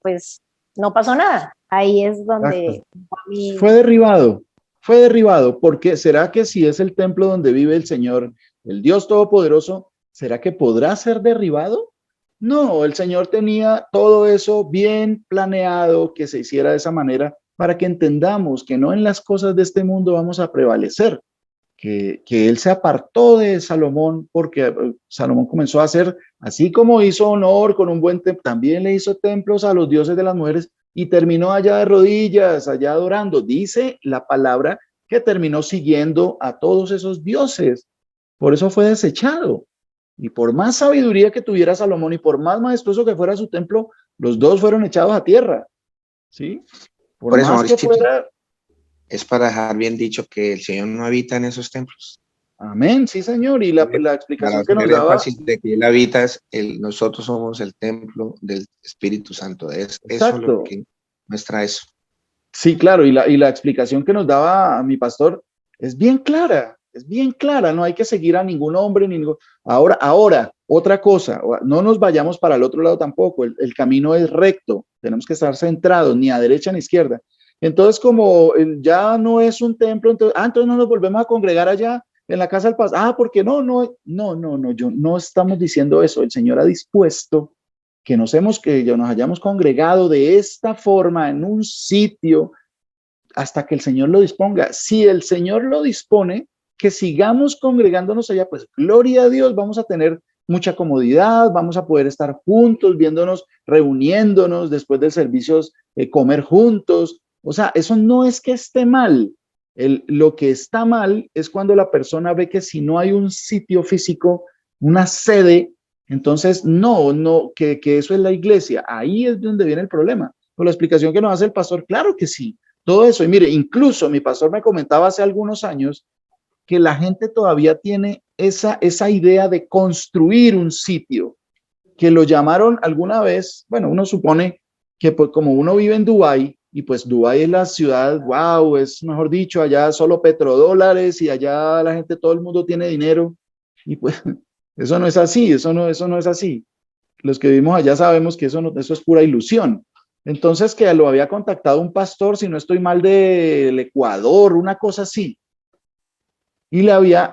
pues no pasó nada. Ahí es donde Exacto. Fue derribado, porque ¿será que si es el templo donde vive el Señor, el Dios Todopoderoso, será que podrá ser derribado? No, el Señor tenía todo eso bien planeado, que se hiciera de esa manera, para que entendamos que no en las cosas de este mundo vamos a prevalecer, que él se apartó de Salomón, porque Salomón comenzó a hacer, así como hizo honor con un buen templo, también le hizo templos a los dioses de las mujeres, y terminó allá de rodillas, allá adorando. Dice la palabra que terminó siguiendo a todos esos dioses. Por eso fue desechado. Y por más sabiduría que tuviera Salomón y por más majestuoso que fuera su templo, los dos fueron echados a tierra. ¿Sí? Por eso, más que Mauricio, fuera. es para dejar bien dicho que el Señor no habita en esos templos. Amén, sí, señor. Y la Para explicación que hacer nos el daba. énfasis de que Él habita, nosotros somos el templo del Espíritu Santo. Eso es lo Exacto. que muestra eso. Sí, claro, y la explicación que nos daba a mi pastor es bien clara, no hay que seguir a ningún hombre, Ahora, otra cosa, no nos vayamos para el otro lado tampoco, el camino es recto, tenemos que estar centrados, ni a derecha ni a izquierda. Entonces, como ya no es un templo, entonces no nos volvemos a congregar allá en la casa del pastor. Porque no, no estamos diciendo eso, el Señor ha dispuesto que nos hayamos congregado de esta forma en un sitio hasta que el Señor lo disponga. Si el Señor lo dispone, que sigamos congregándonos allá, pues gloria a Dios, vamos a tener mucha comodidad, vamos a poder estar juntos, viéndonos, reuniéndonos después del servicio, comer juntos. O sea, eso no es que esté mal. Lo que está mal es cuando la persona ve que si no hay un sitio físico, una sede, entonces no, que eso es la iglesia. Ahí es donde viene el problema. Por la explicación que nos hace el pastor, claro que sí, todo eso. Y mire, incluso mi pastor me comentaba hace algunos años que la gente todavía tiene esa idea de construir un sitio, que lo llamaron alguna vez, bueno, uno supone que pues, como uno vive en Dubái, y pues Dubái es la ciudad, wow, es mejor dicho, allá solo petrodólares y allá la gente, todo el mundo tiene dinero, y pues eso no es así, eso no es así. Los que vivimos allá sabemos que eso es pura ilusión. Entonces, que lo había contactado un pastor, si no estoy mal, del Ecuador, una cosa así. Y le había,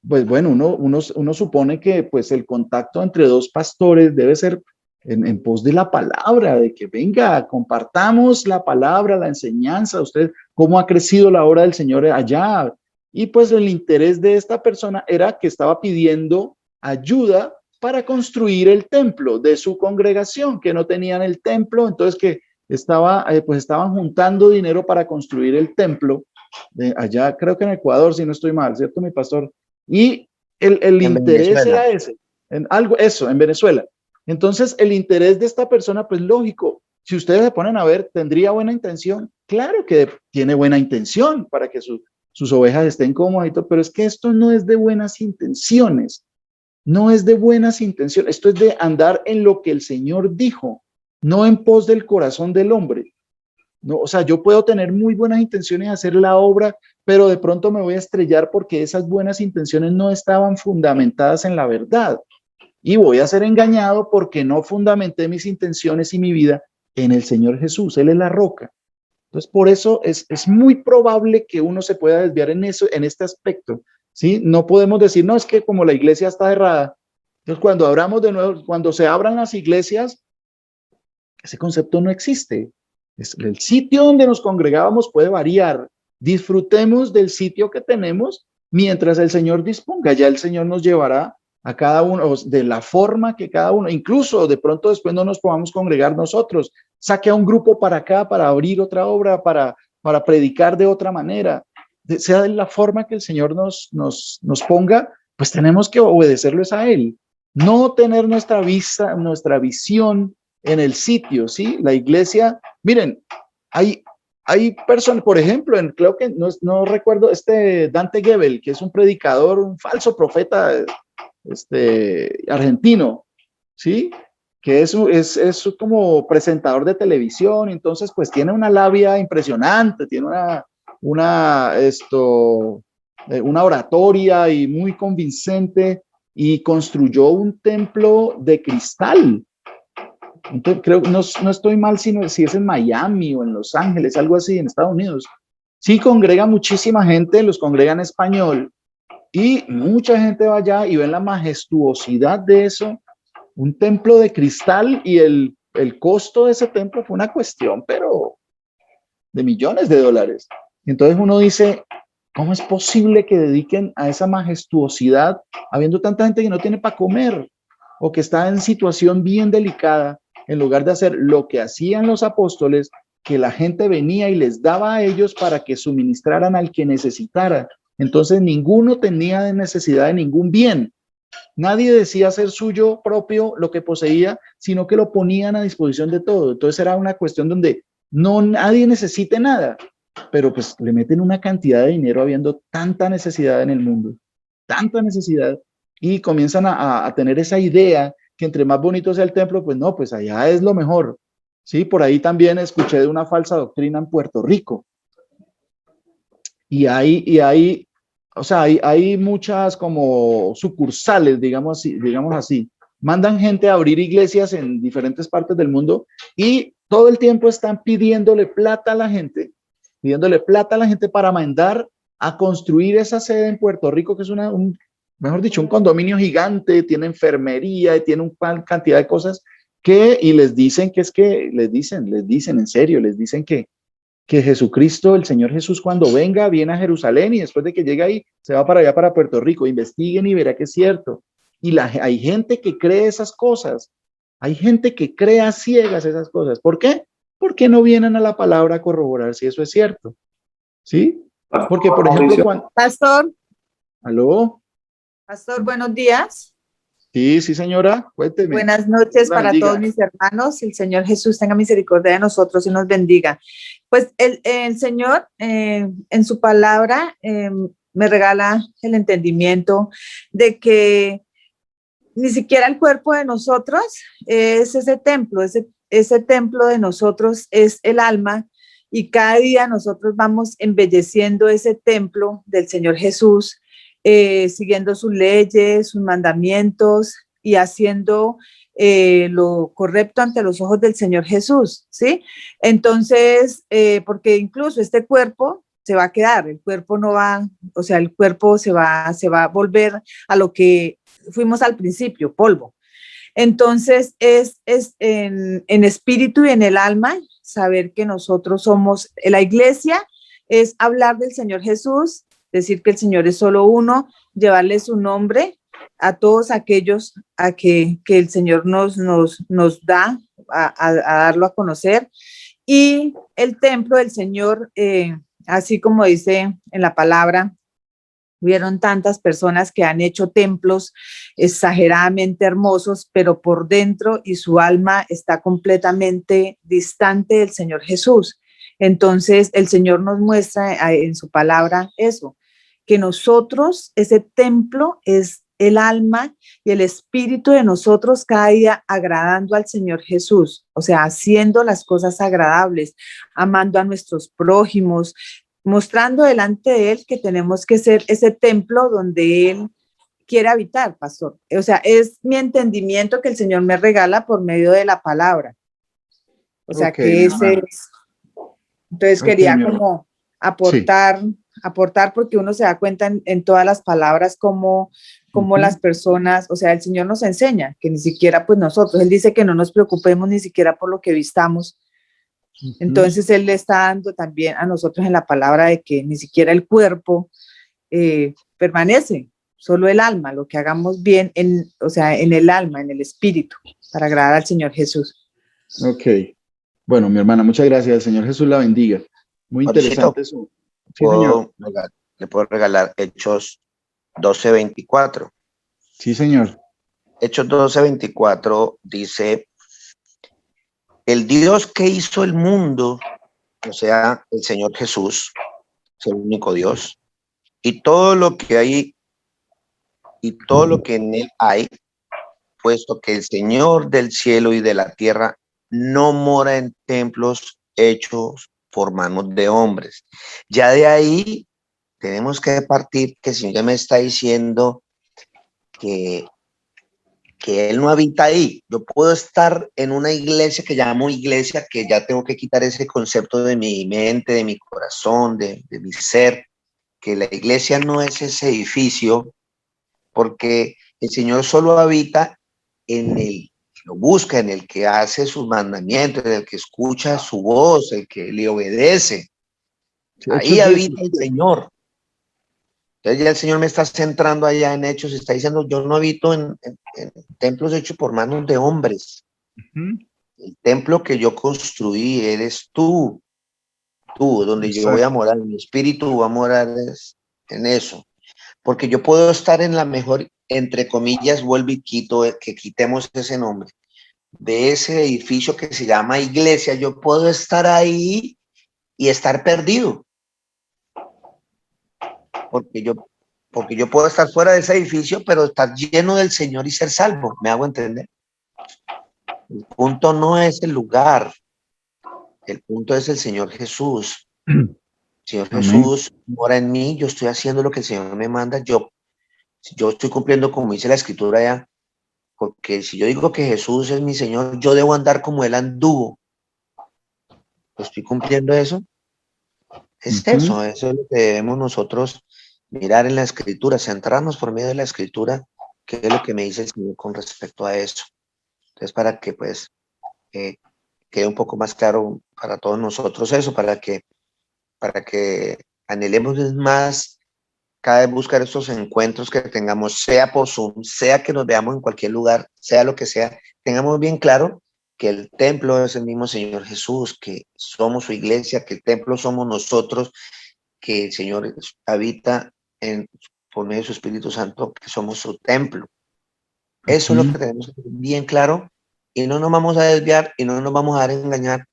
pues bueno, uno supone que pues el contacto entre dos pastores debe ser en pos de la palabra, de que venga, compartamos la palabra, la enseñanza, usted, cómo ha crecido la obra del Señor allá. Y pues el interés de esta persona era que estaba pidiendo ayuda para construir el templo de su congregación, que no tenían el templo, entonces pues estaban juntando dinero para construir el templo, allá creo que en Ecuador, si no estoy mal, ¿cierto, mi pastor? Y el En interés Venezuela. era ese, en algo, eso, en Venezuela. Entonces, el interés de esta persona, pues lógico, si ustedes se ponen a ver, ¿tendría buena intención? Claro que tiene buena intención para que sus ovejas estén cómodas y todo, pero es que esto no es de buenas intenciones, no es de buenas intenciones, esto es de andar en lo que el Señor dijo, no en pos del corazón del hombre. No, o sea, yo puedo tener muy buenas intenciones de hacer la obra, pero de pronto me voy a estrellar porque esas buenas intenciones no estaban fundamentadas en la verdad. Y voy a ser engañado porque no fundamenté mis intenciones y mi vida en el Señor Jesús. Él es la roca. Entonces, por eso es muy probable que uno se pueda desviar en eso, en este aspecto. ¿Sí? No podemos decir, no, es que como la iglesia está errada. Entonces, cuando abramos de nuevo, cuando se abran las iglesias, ese concepto no existe. El sitio donde nos congregábamos puede variar. Disfrutemos del sitio que tenemos mientras el Señor disponga. Ya el Señor nos llevará a cada uno de la forma que cada uno, incluso de pronto después no nos podamos congregar nosotros. Saque a un grupo para acá para abrir otra obra, para predicar de otra manera. Sea de la forma que el Señor nos ponga, pues tenemos que obedecerles a Él. No tener nuestra vista, nuestra visión en el sitio, ¿sí? La iglesia, miren, hay personas, por ejemplo, creo que no recuerdo, Dante Gebel, que es un predicador, un falso profeta argentino, ¿sí? Que es como presentador de televisión, entonces pues tiene una labia impresionante, tiene una oratoria y muy convincente, y construyó un templo de cristal. Entonces, creo, no estoy mal si es en Miami o en Los Ángeles, algo así, en Estados Unidos. Sí congrega muchísima gente, los congrega en español, y mucha gente va allá y ven la majestuosidad de eso, un templo de cristal, y el costo de ese templo fue una cuestión, pero de millones de dólares. Entonces uno dice, ¿cómo es posible que dediquen a esa majestuosidad habiendo tanta gente que no tiene para comer o que está en situación bien delicada, en lugar de hacer lo que hacían los apóstoles, que la gente venía y les daba a ellos para que suministraran al que necesitara? Entonces ninguno tenía necesidad de ningún bien. Nadie decía ser suyo propio lo que poseía, sino que lo ponían a disposición de todo. Entonces era una cuestión donde nadie necesite nada, pero pues le meten una cantidad de dinero habiendo tanta necesidad en el mundo, tanta necesidad, y comienzan a tener esa idea que entre más bonito sea el templo, pues no, pues allá es lo mejor. Sí, por ahí también escuché de una falsa doctrina en Puerto Rico. Y hay, o sea, hay muchas como sucursales, digamos así. Mandan gente a abrir iglesias en diferentes partes del mundo y todo el tiempo están pidiéndole plata a la gente para mandar a construir esa sede en Puerto Rico, que es mejor dicho, un condominio gigante, tiene enfermería, tiene una cantidad de cosas y les dicen les dicen en serio, les dicen que Jesucristo, el Señor Jesús, cuando venga, viene a Jerusalén, y después de que llegue ahí, se va para allá, para Puerto Rico. Investiguen y verá que es cierto. Y hay gente que cree esas cosas. Hay gente que cree a ciegas esas cosas. ¿Por qué? Porque no vienen a la palabra a corroborar si eso es cierto. ¿Sí? Porque, por ejemplo, cuando... Pastor. ¿Aló? Pastor, buenos días. Sí, señora, cuénteme. Buenas noches para todos mis hermanos. El Señor Jesús tenga misericordia de nosotros y nos bendiga. Pues el Señor en su palabra me regala el entendimiento de que ni siquiera el cuerpo de nosotros es ese templo, ese templo de nosotros es el alma, y cada día nosotros vamos embelleciendo ese templo del Señor Jesús, siguiendo sus leyes, sus mandamientos y haciendo lo correcto ante los ojos del Señor Jesús, ¿sí? Entonces, porque incluso este cuerpo se va a quedar, el cuerpo no va, o sea, el cuerpo se va a volver a lo que fuimos al principio, polvo. Entonces, es en espíritu y en el alma saber que nosotros somos la iglesia, es hablar del Señor Jesús, decir que el Señor es solo uno, llevarle su nombre a todos aquellos que el Señor nos da a darlo a conocer, Y el templo del Señor, así como dice en la palabra, hubieron tantas personas que han hecho templos exageradamente hermosos, pero por dentro y su alma está completamente distante del Señor Jesús. Entonces, el Señor nos muestra en su palabra eso, que nosotros, ese templo es el alma y el espíritu de nosotros cada día agradando al Señor Jesús, o sea, haciendo las cosas agradables, amando a nuestros prójimos, mostrando delante de Él que tenemos que ser ese templo donde Él quiere habitar, pastor. O sea, es mi entendimiento que el Señor me regala por medio de la palabra. O sea, Okay, que ese es. Entonces quería como aportar, sí, aportar porque uno se da cuenta en todas las palabras como las personas, o sea, el Señor nos enseña que ni siquiera pues nosotros, Él dice que no nos preocupemos ni siquiera por lo que vistamos. Entonces Él le está dando también a nosotros en la palabra de que ni siquiera el cuerpo permanece, solo el alma, lo que hagamos bien, o sea, en el alma, en el espíritu, para agradar al Señor Jesús. Ok. Bueno, mi hermana, muchas gracias. El Señor Jesús la bendiga. Muy interesante eso. Sí, señor. Le puedo regalar Hechos 12:24. Sí, señor. Hechos 12:24 dice, el Dios que hizo el mundo, o sea, el Señor Jesús, es el único Dios, y todo lo que hay, y todo lo que en él hay, puesto que el Señor del cielo y de la tierra no mora en templos hechos por manos de hombres. Ya de ahí tenemos que partir que el Señor me está diciendo que Él no habita ahí. Yo puedo estar en una iglesia que llamo iglesia, que ya tengo que quitar ese concepto de mi mente, de mi corazón, de mi ser, que la iglesia no es ese edificio, porque el Señor solo habita en el que lo busca, en el que hace sus mandamientos, en el que escucha su voz, el que le obedece. Ahí habita el Señor. Entonces ya el Señor me está centrando allá en Hechos, está diciendo, yo no habito en templos hechos por manos de hombres. El templo que yo construí eres tú, donde yo voy a morar, mi espíritu va a morar en eso. Porque yo puedo estar en la mejor, entre comillas, vuelvo y quito, que quitemos ese nombre, de ese edificio que se llama iglesia, yo puedo estar ahí y estar perdido. Porque yo puedo estar fuera de ese edificio, pero estar lleno del Señor y ser salvo. ¿Me hago entender? El punto no es el lugar. El punto es el Señor Jesús. El Señor Jesús mora en mí. Yo estoy haciendo lo que el Señor me manda. Yo estoy cumpliendo como dice la escritura ya. Porque si yo digo que Jesús es mi Señor, yo debo andar como Él anduvo. ¿Estoy cumpliendo eso? Eso es lo que debemos nosotros mirar en la escritura, centrarnos por medio de la escritura, qué es lo que me dice el Señor con respecto a eso. Entonces, para que pues quede un poco más claro para todos nosotros eso, para que anhelemos más cada vez buscar estos encuentros que tengamos, sea por Zoom, sea que nos veamos en cualquier lugar, sea lo que sea, tengamos bien claro que el templo es el mismo Señor Jesús, que somos su iglesia, que el templo somos nosotros, que el Señor habita por medio de su Espíritu Santo, que somos su templo. Eso es lo que tenemos que tener bien claro y no nos vamos a desviar y no nos vamos a dar engañar,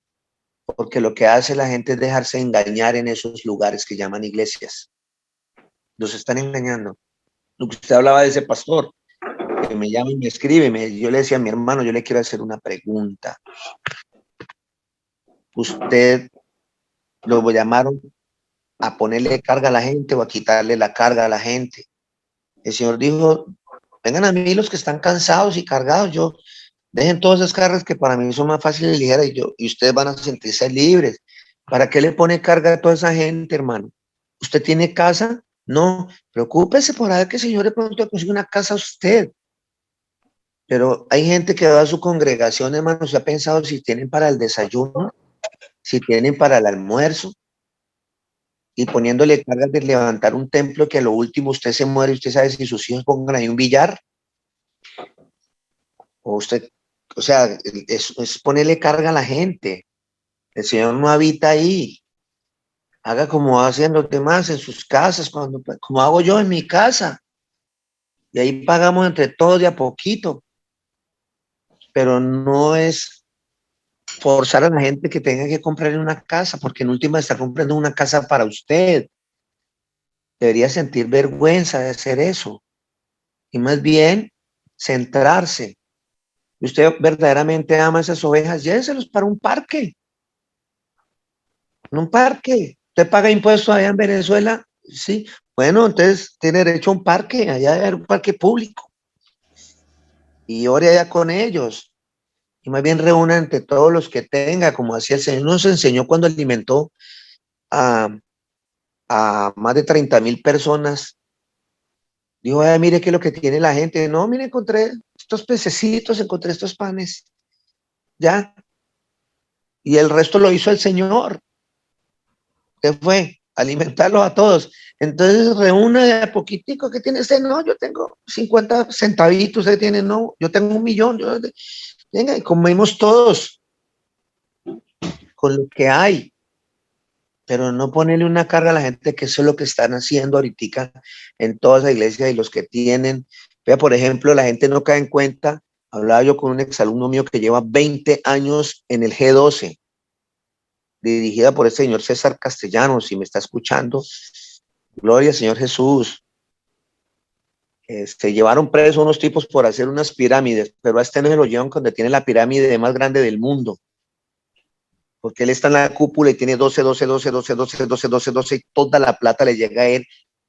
porque lo que hace la gente es dejarse engañar en esos lugares que llaman iglesias. Los están engañando. Lo que usted hablaba de ese pastor, que me llama y me escribe, yo le decía a mi hermano, yo le quiero hacer una pregunta. ¿Usted lo llamaron a ponerle carga a la gente o a quitarle la carga a la gente? El Señor dijo, vengan a mí los que están cansados y cargados, dejen todas esas cargas que para mí son más fáciles y ligeras y ustedes van a sentirse libres. ¿Para qué le pone carga a toda esa gente, hermano? ¿Usted tiene casa? No, preocúpese por ver que el Señor de pronto consigue una casa a usted. Pero hay gente que va a su congregación, hermano, se ha pensado si tienen para el desayuno, si tienen para el almuerzo, y poniéndole cargas de levantar un templo que a lo último usted se muere y usted sabe si sus hijos pongan ahí un billar. O usted, o sea, es ponerle carga a la gente. El Señor no habita ahí. Haga como hacen los demás en sus casas, como hago yo en mi casa. Y ahí pagamos entre todos de a poquito. Pero no es forzar a la gente que tenga que comprar una casa, porque en última está comprando una casa para usted. Debería sentir vergüenza de hacer eso. Y más bien, centrarse. Usted verdaderamente ama esas ovejas, lléveselos para un parque. En un parque. ¿Usted paga impuestos allá en Venezuela? Sí. Bueno, entonces tiene derecho a un parque, allá hay un parque público. Y ore allá con ellos. Y más bien reúna entre todos los que tenga, como hacía el Señor. Nos enseñó cuando alimentó a más de 30,000 personas. Dijo, ay, mire qué es lo que tiene la gente. No, mire, encontré estos pececitos, encontré estos panes. Ya. Y el resto lo hizo el Señor. ¿Qué fue? Alimentarlos a todos. Entonces reúne de a poquitico. ¿Qué tiene usted? No, yo tengo 50 centavitos. Usted tiene, no, yo tengo 1,000,000. Venga, y comemos todos con lo que hay. Pero no ponerle una carga a la gente, que eso es lo que están haciendo ahorita en toda esa iglesia y los que tienen. Vea, por ejemplo, la gente no cae en cuenta. Hablaba yo con un exalumno mío que lleva 20 años en el G12, dirigida por el señor César Castellanos, si me está escuchando. Gloria al Señor Jesús. Llevaron preso unos tipos por hacer unas pirámides, pero a este no se lo llevan donde tiene la pirámide más grande del mundo. Porque él está en la cúpula y tiene 12, 12, 12, 12, 12, 12, 12, 12, y toda la plata le llega a él,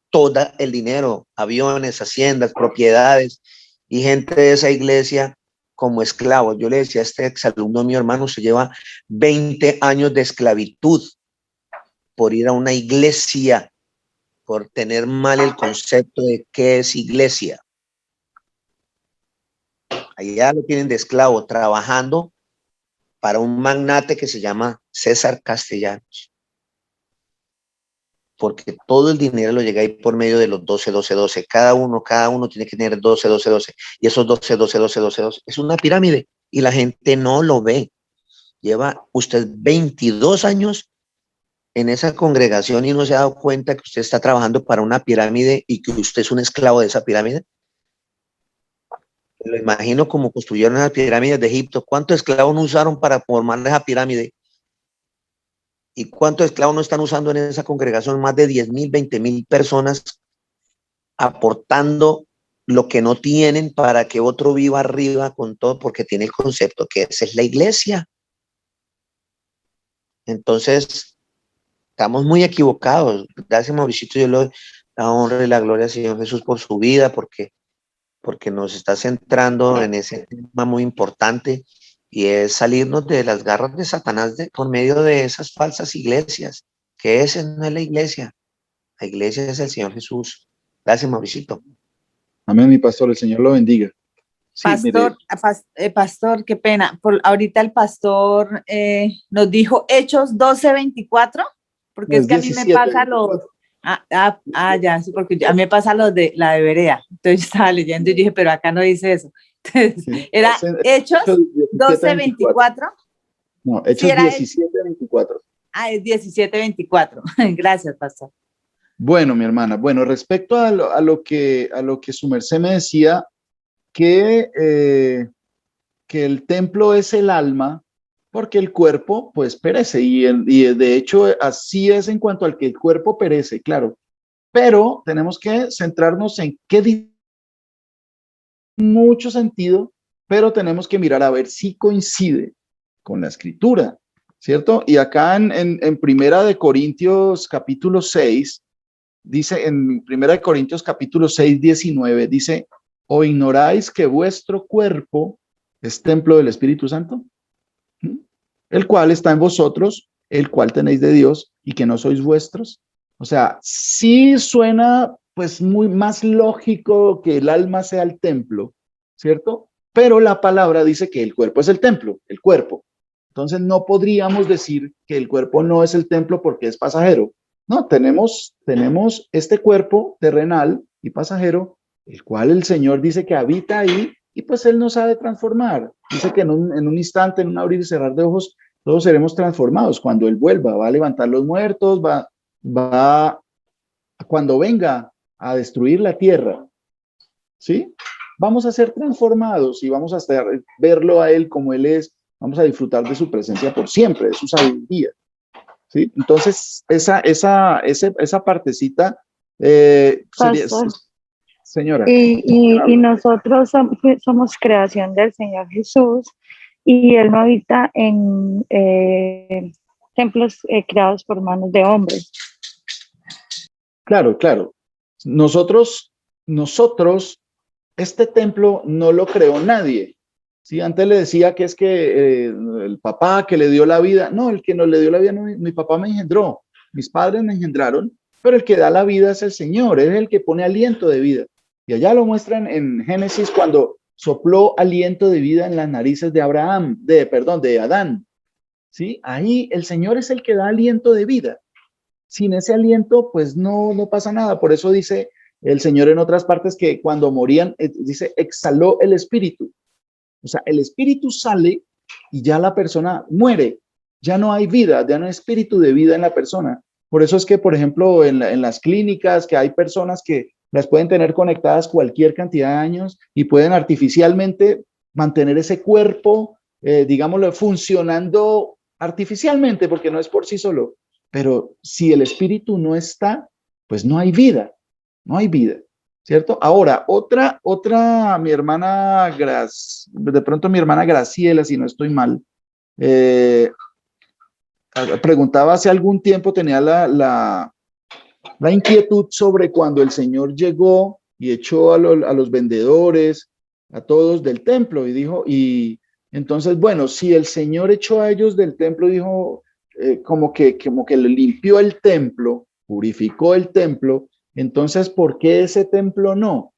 todo el dinero, aviones, haciendas, propiedades, y gente de esa iglesia como esclavos. Yo le decía a este exalumno, mi hermano, se lleva 20 años de esclavitud por ir a una iglesia, por tener mal el concepto de qué es iglesia. Allá lo tienen de esclavo, trabajando para un magnate que se llama César Castellanos. Porque todo el dinero lo llega ahí por medio de los 12, 12, 12. Cada uno tiene que tener 12, 12, 12. Y esos 12, 12, 12, 12, 12. Es una pirámide y la gente no lo ve. Lleva usted 22 años en esa congregación y no se ha dado cuenta que usted está trabajando para una pirámide y que usted es un esclavo de esa pirámide. Lo imagino como construyeron las pirámides de Egipto. ¿Cuántos esclavos no usaron para formar esa pirámide? ¿Y cuántos esclavos no están usando en esa congregación? Más de 10,000, 20,000 personas aportando lo que no tienen para que otro viva arriba con todo, porque tiene el concepto que esa es la iglesia. Entonces, estamos muy equivocados. Gracias, Mauricito, yo le doy la honra y la gloria al Señor Jesús por su vida, porque nos está centrando en ese tema muy importante, y es salirnos de las garras de Satanás por medio de esas falsas iglesias, que esa no es la iglesia es el Señor Jesús. Gracias, Mauricito. Amén, mi pastor, el Señor lo bendiga. Sí, pastor, pastor, qué pena. Ahorita el pastor nos dijo Hechos 12:24, porque es que 17, a mí me pasa los... ya, sí, porque a mí me pasa los de la de Berea. Entonces yo estaba leyendo y dije, pero acá no dice eso. Entonces, sí, ¿era Hechos 12:24? No, Hechos sí, 17:24. Es 17:24. Gracias, pastor. Bueno, mi hermana, bueno, respecto a lo que su merced me decía, que el templo es el alma, porque el cuerpo pues perece, y de hecho así es en cuanto al que el cuerpo perece, claro, pero tenemos que centrarnos en qué mucho sentido, pero tenemos que mirar a ver si coincide con la escritura, ¿cierto? Y acá en Primera de Corintios capítulo 6, dice, en Primera de Corintios capítulo 6, 19, dice, ¿o ignoráis que vuestro cuerpo es templo del Espíritu Santo? El cual está en vosotros, el cual tenéis de Dios, y que no sois vuestros. O sea, sí suena pues muy más lógico que el alma sea el templo, ¿cierto? Pero la palabra dice que el cuerpo es el templo, el cuerpo. Entonces no podríamos decir que el cuerpo no es el templo porque es pasajero. No, tenemos este cuerpo terrenal y pasajero, el cual el Señor dice que habita ahí, y pues Él nos ha de transformar. Dice que en un instante, en un abrir y cerrar de ojos, todos seremos transformados cuando Él vuelva, va a levantar los muertos, cuando venga a destruir la tierra, ¿sí? Vamos a ser transformados y vamos a verlo a Él como Él es, vamos a disfrutar de su presencia por siempre, de su sabiduría, ¿sí? Entonces, esa partecita sería, Pastor, señora. y nosotros somos creación del Señor Jesús y Él no habita en templos creados por manos de hombres. Claro, claro. Nosotros, este templo no lo creó nadie. Sí, antes le decía que es que el papá que le dio la vida, no, el que no le dio la vida, no, mi papá me engendró, mis padres me engendraron, pero el que da la vida es el Señor, es el que pone aliento de vida. Y allá lo muestran en Génesis cuando sopló aliento de vida en las narices de de Adán. ¿Sí? Ahí el Señor es el que da aliento de vida. Sin ese aliento, pues no pasa nada. Por eso dice el Señor en otras partes que cuando morían, dice, exhaló el espíritu. O sea, el espíritu sale y ya la persona muere. Ya no hay vida, ya no hay espíritu de vida en la persona. Por eso es que, por ejemplo, en las clínicas, que hay personas que las pueden tener conectadas cualquier cantidad de años y pueden artificialmente mantener ese cuerpo, digámoslo, funcionando artificialmente, porque no es por sí solo. Pero si el espíritu no está, pues no hay vida, no hay vida, ¿cierto? Ahora, mi hermana de pronto mi hermana Graciela, si no estoy mal, preguntaba hace algún tiempo, tenía la inquietud sobre cuando el Señor llegó y echó a los vendedores, a todos del templo, y dijo, y entonces, bueno, si el Señor echó a ellos del templo, dijo, como que le limpió el templo, purificó el templo, entonces, ¿por qué ese templo no?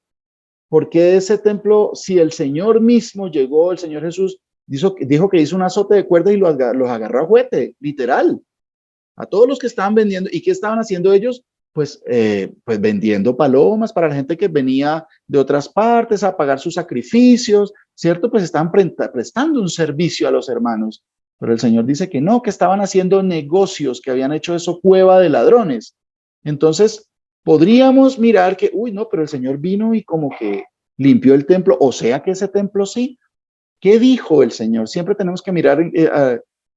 ¿Por qué ese templo, si el Señor mismo llegó, el Señor Jesús, dijo que hizo un azote de cuerda y los agarró a juguete, literal, a todos los que estaban vendiendo? ¿Y qué estaban haciendo ellos? Pues vendiendo palomas para la gente que venía de otras partes a pagar sus sacrificios, ¿cierto? Pues estaban prestando un servicio a los hermanos. Pero el Señor dice que no, que estaban haciendo negocios, que habían hecho eso cueva de ladrones. Entonces, podríamos mirar que, uy, no, pero el Señor vino y como que limpió el templo, o sea que ese templo sí. ¿Qué dijo el Señor? Siempre tenemos que mirar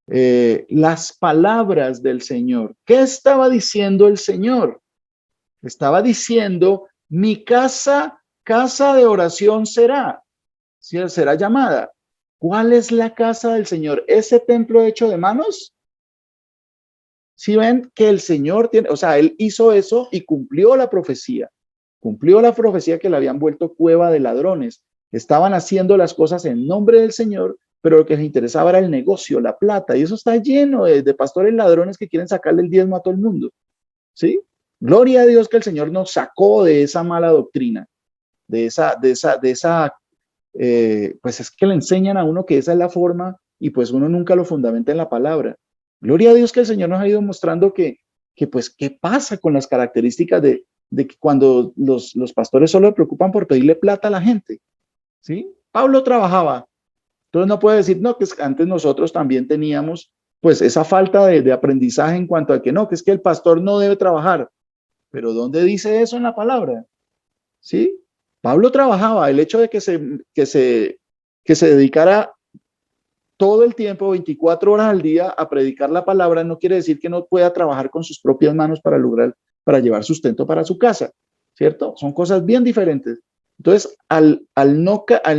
las palabras del Señor. ¿Qué estaba diciendo el Señor? Estaba diciendo, mi casa de oración será llamada. ¿Cuál es la casa del Señor? ¿Ese templo hecho de manos? Si ven que el Señor tiene, o sea, Él hizo eso y cumplió la profecía que le habían vuelto cueva de ladrones. Estaban haciendo las cosas en nombre del Señor, pero lo que les interesaba era el negocio, la plata, y eso está lleno de pastores ladrones que quieren sacarle el diezmo a todo el mundo, ¿sí? Gloria a Dios que el Señor nos sacó de esa mala doctrina, pues es que le enseñan a uno que esa es la forma y pues uno nunca lo fundamenta en la palabra. Gloria a Dios que el Señor nos ha ido mostrando que pues, ¿qué pasa con las características de que cuando los pastores solo se preocupan por pedirle plata a la gente? ¿Sí? Pablo trabajaba. Entonces no puede decir, no, que antes nosotros también teníamos pues esa falta de aprendizaje en cuanto a que no, que es que el pastor no debe trabajar. Pero ¿dónde dice eso en la palabra? ¿Sí? Pablo trabajaba. El hecho de que se dedicara todo el tiempo, 24 horas al día, a predicar la palabra, no quiere decir que no pueda trabajar con sus propias manos para llevar sustento para su casa, ¿cierto? Son cosas bien diferentes. Entonces, al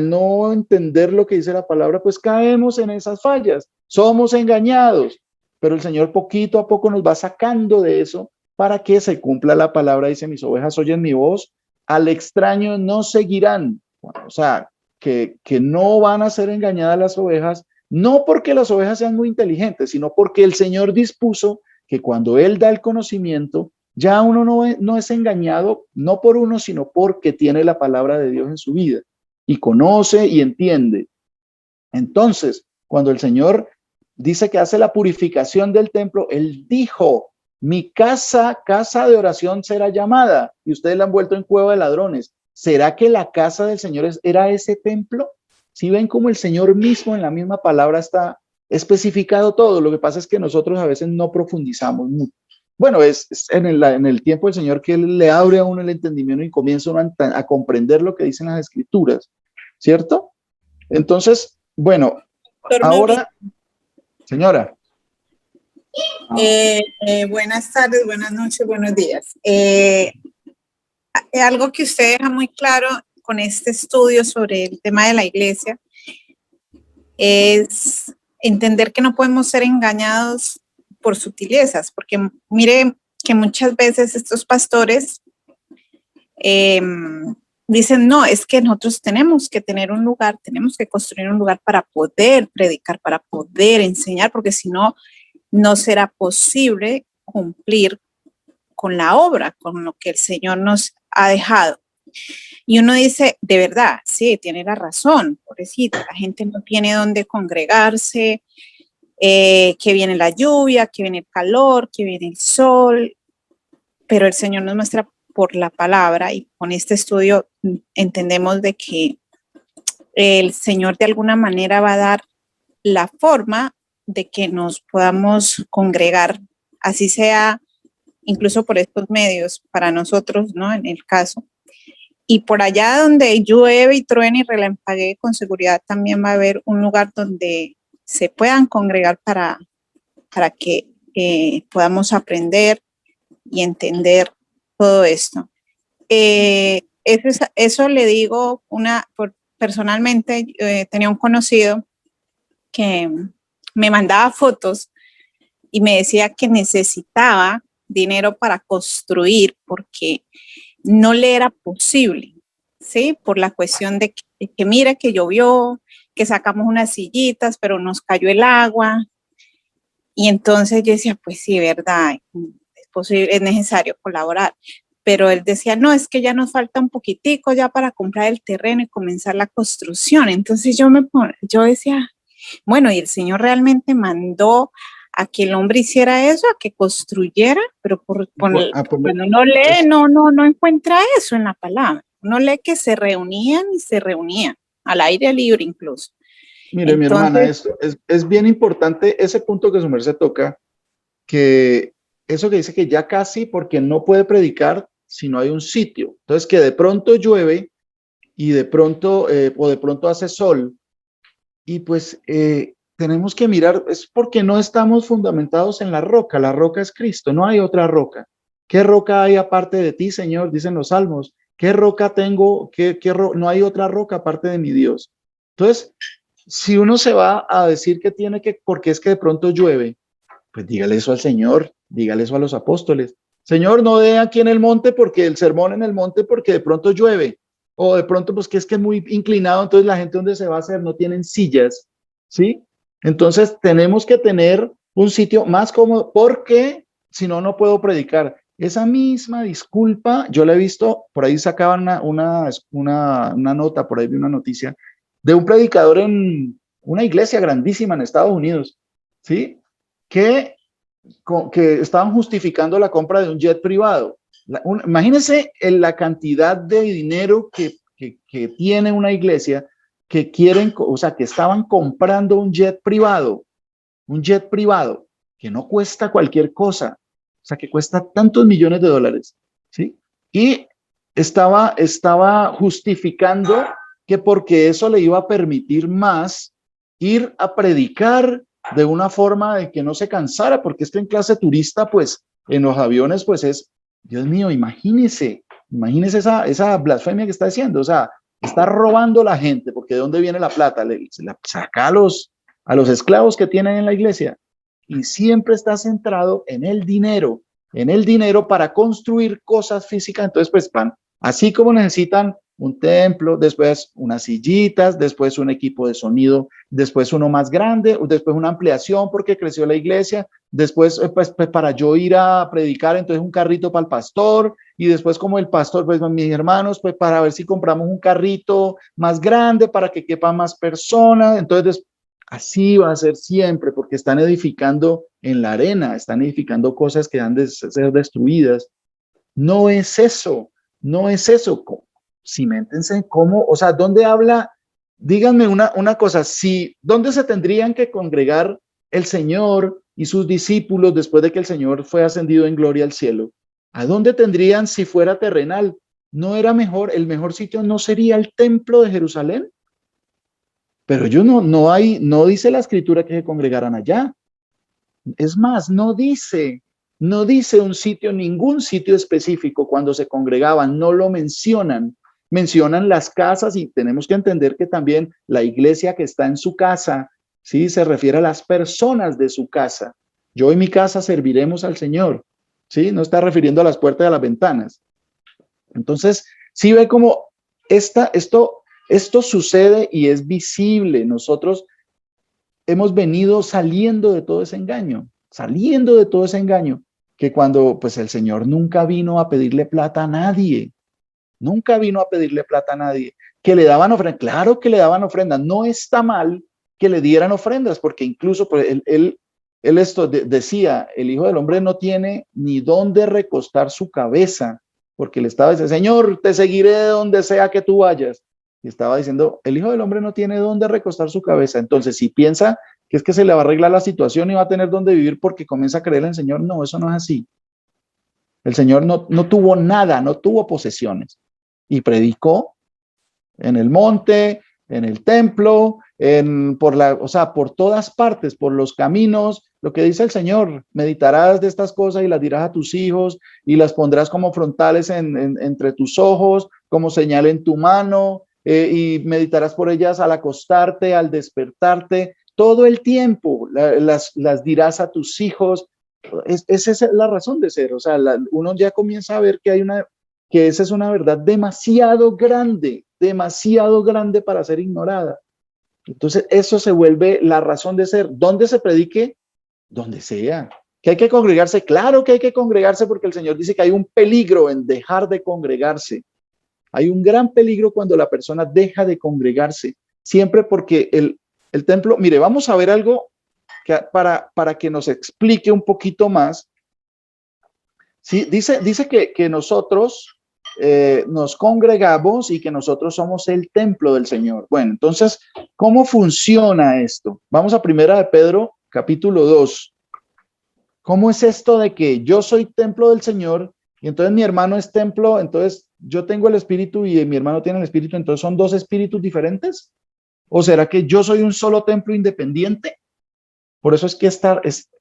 no entender lo que dice la palabra, pues caemos en esas fallas, somos engañados, pero el Señor poquito a poco nos va sacando de eso para que se cumpla la palabra. Dice, mis ovejas oyen mi voz, al extraño no seguirán. Bueno, o sea, que no van a ser engañadas las ovejas, no porque las ovejas sean muy inteligentes, sino porque el Señor dispuso que cuando Él da el conocimiento, ya uno no es engañado, no por uno, sino porque tiene la palabra de Dios en su vida y conoce y entiende. Entonces, cuando el Señor dice que hace la purificación del templo, Él dijo, mi casa de oración será llamada, y ustedes la han vuelto en cueva de ladrones. ¿Será que la casa del Señor era ese templo? Si ven cómo el Señor mismo en la misma palabra está especificado todo. Lo que pasa es que nosotros a veces no profundizamos mucho. Bueno, es en el tiempo del Señor que Él le abre a uno el entendimiento y comienza uno a comprender lo que dicen las Escrituras, ¿cierto? Entonces, bueno, ahora, señora. Buenas tardes, buenas noches, buenos días. Algo que usted deja muy claro con este estudio sobre el tema de la iglesia es entender que no podemos ser engañados por sutilezas, porque mire que muchas veces estos pastores dicen, no, es que nosotros tenemos que tener un lugar, tenemos que construir un lugar para poder predicar, para poder enseñar, porque si no, no será posible cumplir con la obra, con lo que el Señor nos ha dejado. Y uno dice, de verdad, sí, tiene la razón, pobrecita, la gente no tiene dónde congregarse, que viene la lluvia, que viene el calor, que viene el sol, pero el Señor nos muestra por la palabra y con este estudio entendemos de que el Señor de alguna manera va a dar la forma de que nos podamos congregar, así sea incluso por estos medios para nosotros, ¿no? En el caso. Y por allá donde llueve y truene y relampaguee, con seguridad también va a haber un lugar donde se puedan congregar para que podamos aprender y entender todo esto. Eso le digo, personalmente tenía un conocido que me mandaba fotos y me decía que necesitaba dinero para construir porque no le era posible, ¿sí? Por la cuestión de que mira que llovió, que sacamos unas sillitas, pero nos cayó el agua. Y entonces yo decía, pues sí, verdad, es posible, es necesario colaborar. Pero él decía, no, es que ya nos falta un poquitico ya para comprar el terreno y comenzar la construcción. Entonces yo decía, bueno, y el Señor realmente mandó a que el hombre hiciera eso, a que construyera, pero cuando uno lee, no encuentra eso en la palabra. Uno lee que se reunían y se reunían, al aire libre incluso. Mire, entonces, mi hermana, es bien importante ese punto que su merced toca, que eso que dice que ya casi porque no puede predicar si no hay un sitio. Entonces, que de pronto llueve y de pronto, o de pronto hace sol, y pues tenemos que mirar, es porque no estamos fundamentados en la roca es Cristo, no hay otra roca. ¿Qué roca hay aparte de ti, Señor? Dicen los salmos. ¿Qué roca tengo? No hay otra roca aparte de mi Dios. Entonces, si uno se va a decir que tiene que, porque es que de pronto llueve, pues dígale eso al Señor, dígale eso a los apóstoles. Señor, no dé aquí en el monte porque el sermón en el monte porque de pronto llueve. O de pronto, pues que es muy inclinado, entonces la gente donde se va a hacer no tienen sillas, ¿sí? Entonces tenemos que tener un sitio más cómodo porque si no, no puedo predicar. Esa misma disculpa, yo la he visto, por ahí sacaban una nota, por ahí vi una noticia, de un predicador en una iglesia grandísima en Estados Unidos, ¿sí? Que estaban justificando la compra de un jet privado. Imagínense la cantidad de dinero que tiene una iglesia que quieren, o sea, que estaban comprando un jet privado que no cuesta cualquier cosa, o sea, que cuesta tantos millones de dólares, ¿sí? Y estaba justificando que porque eso le iba a permitir más ir a predicar de una forma de que no se cansara, porque es que en clase turista, pues, en los aviones, pues es, Dios mío, imagínese esa blasfemia que está haciendo, o sea, está robando la gente, porque ¿de dónde viene la plata? Se la saca a los esclavos que tienen en la iglesia, y siempre está centrado en el dinero para construir cosas físicas. Entonces, pues van, así como necesitan un templo, después unas sillitas, después un equipo de sonido, después uno más grande, después una ampliación porque creció la iglesia, después pues para yo ir a predicar, entonces un carrito para el pastor, y después como el pastor, pues mis hermanos, pues para ver si compramos un carrito más grande para que quepan más personas. Entonces así va a ser siempre, porque están edificando en la arena, están edificando cosas que han de ser destruidas. No es eso. Ciméntense en cómo, o sea, ¿dónde habla díganme una cosa, ¿dónde se tendrían que congregar el Señor y sus discípulos después de que el Señor fue ascendido en gloria al cielo? ¿A dónde tendrían si fuera terrenal? ¿No era mejor, el mejor sitio no sería el templo de Jerusalén? Pero no dice la escritura que se congregaran allá. Es más, no dice un sitio, ningún sitio específico cuando se congregaban, no lo mencionan. Mencionan las casas y tenemos que entender que también la iglesia que está en su casa, ¿sí? Se refiere a las personas de su casa. Yo y mi casa serviremos al Señor, ¿sí? No está refiriendo a las puertas y a las ventanas. Entonces, sí ve cómo esto sucede y es visible. Nosotros hemos venido saliendo de todo ese engaño, que cuando pues el Señor nunca vino a pedirle plata a nadie, que le daban ofrendas, claro que le daban ofrendas, no está mal que le dieran ofrendas, porque incluso pues, él decía, el Hijo del Hombre no tiene ni dónde recostar su cabeza, porque le estaba diciendo, Señor, te seguiré de donde sea que tú vayas. Y estaba diciendo, el Hijo del Hombre no tiene dónde recostar su cabeza. Entonces, si piensa que es que se le va a arreglar la situación y va a tener dónde vivir porque comienza a creer en el Señor, no, eso no es así. El Señor no tuvo nada, no tuvo posesiones. Y predicó en el monte, en el templo, por todas partes, por los caminos. Lo que dice el Señor, meditarás de estas cosas y las dirás a tus hijos y las pondrás como frontales entre tus ojos, como señal en tu mano, y meditarás por ellas al acostarte, al despertarte, todo el tiempo las dirás a tus hijos. Esa es la razón de ser. O sea, uno ya comienza a ver que esa es una verdad demasiado grande para ser ignorada. Entonces, eso se vuelve la razón de ser. ¿Dónde se predique? Donde sea. ¿Que hay que congregarse? Claro que hay que congregarse, porque el Señor dice que hay un peligro en dejar de congregarse. Hay un gran peligro cuando la persona deja de congregarse. Siempre porque el templo, mire, vamos a ver algo para que nos explique un poquito más. Sí, dice que nosotros nos congregamos y que nosotros somos el templo del Señor. Bueno, entonces, ¿cómo funciona esto? Vamos a Primera de Pedro, capítulo 2. ¿Cómo es esto de que yo soy templo del Señor y entonces mi hermano es templo, entonces yo tengo el espíritu y mi hermano tiene el espíritu, entonces son dos espíritus diferentes? ¿O será que yo soy un solo templo independiente? Por eso es que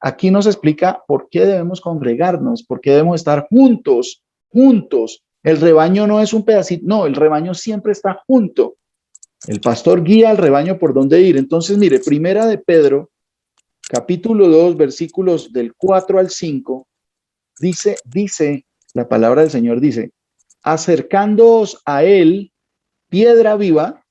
aquí nos explica por qué debemos congregarnos, por qué debemos estar juntos. El rebaño no es un pedacito, no, el rebaño siempre está junto. El pastor guía al rebaño por dónde ir. Entonces, mire, Primera de Pedro, capítulo 2, versículos del 4 al 5, dice, la palabra del Señor dice, acercándoos a él, piedra viva,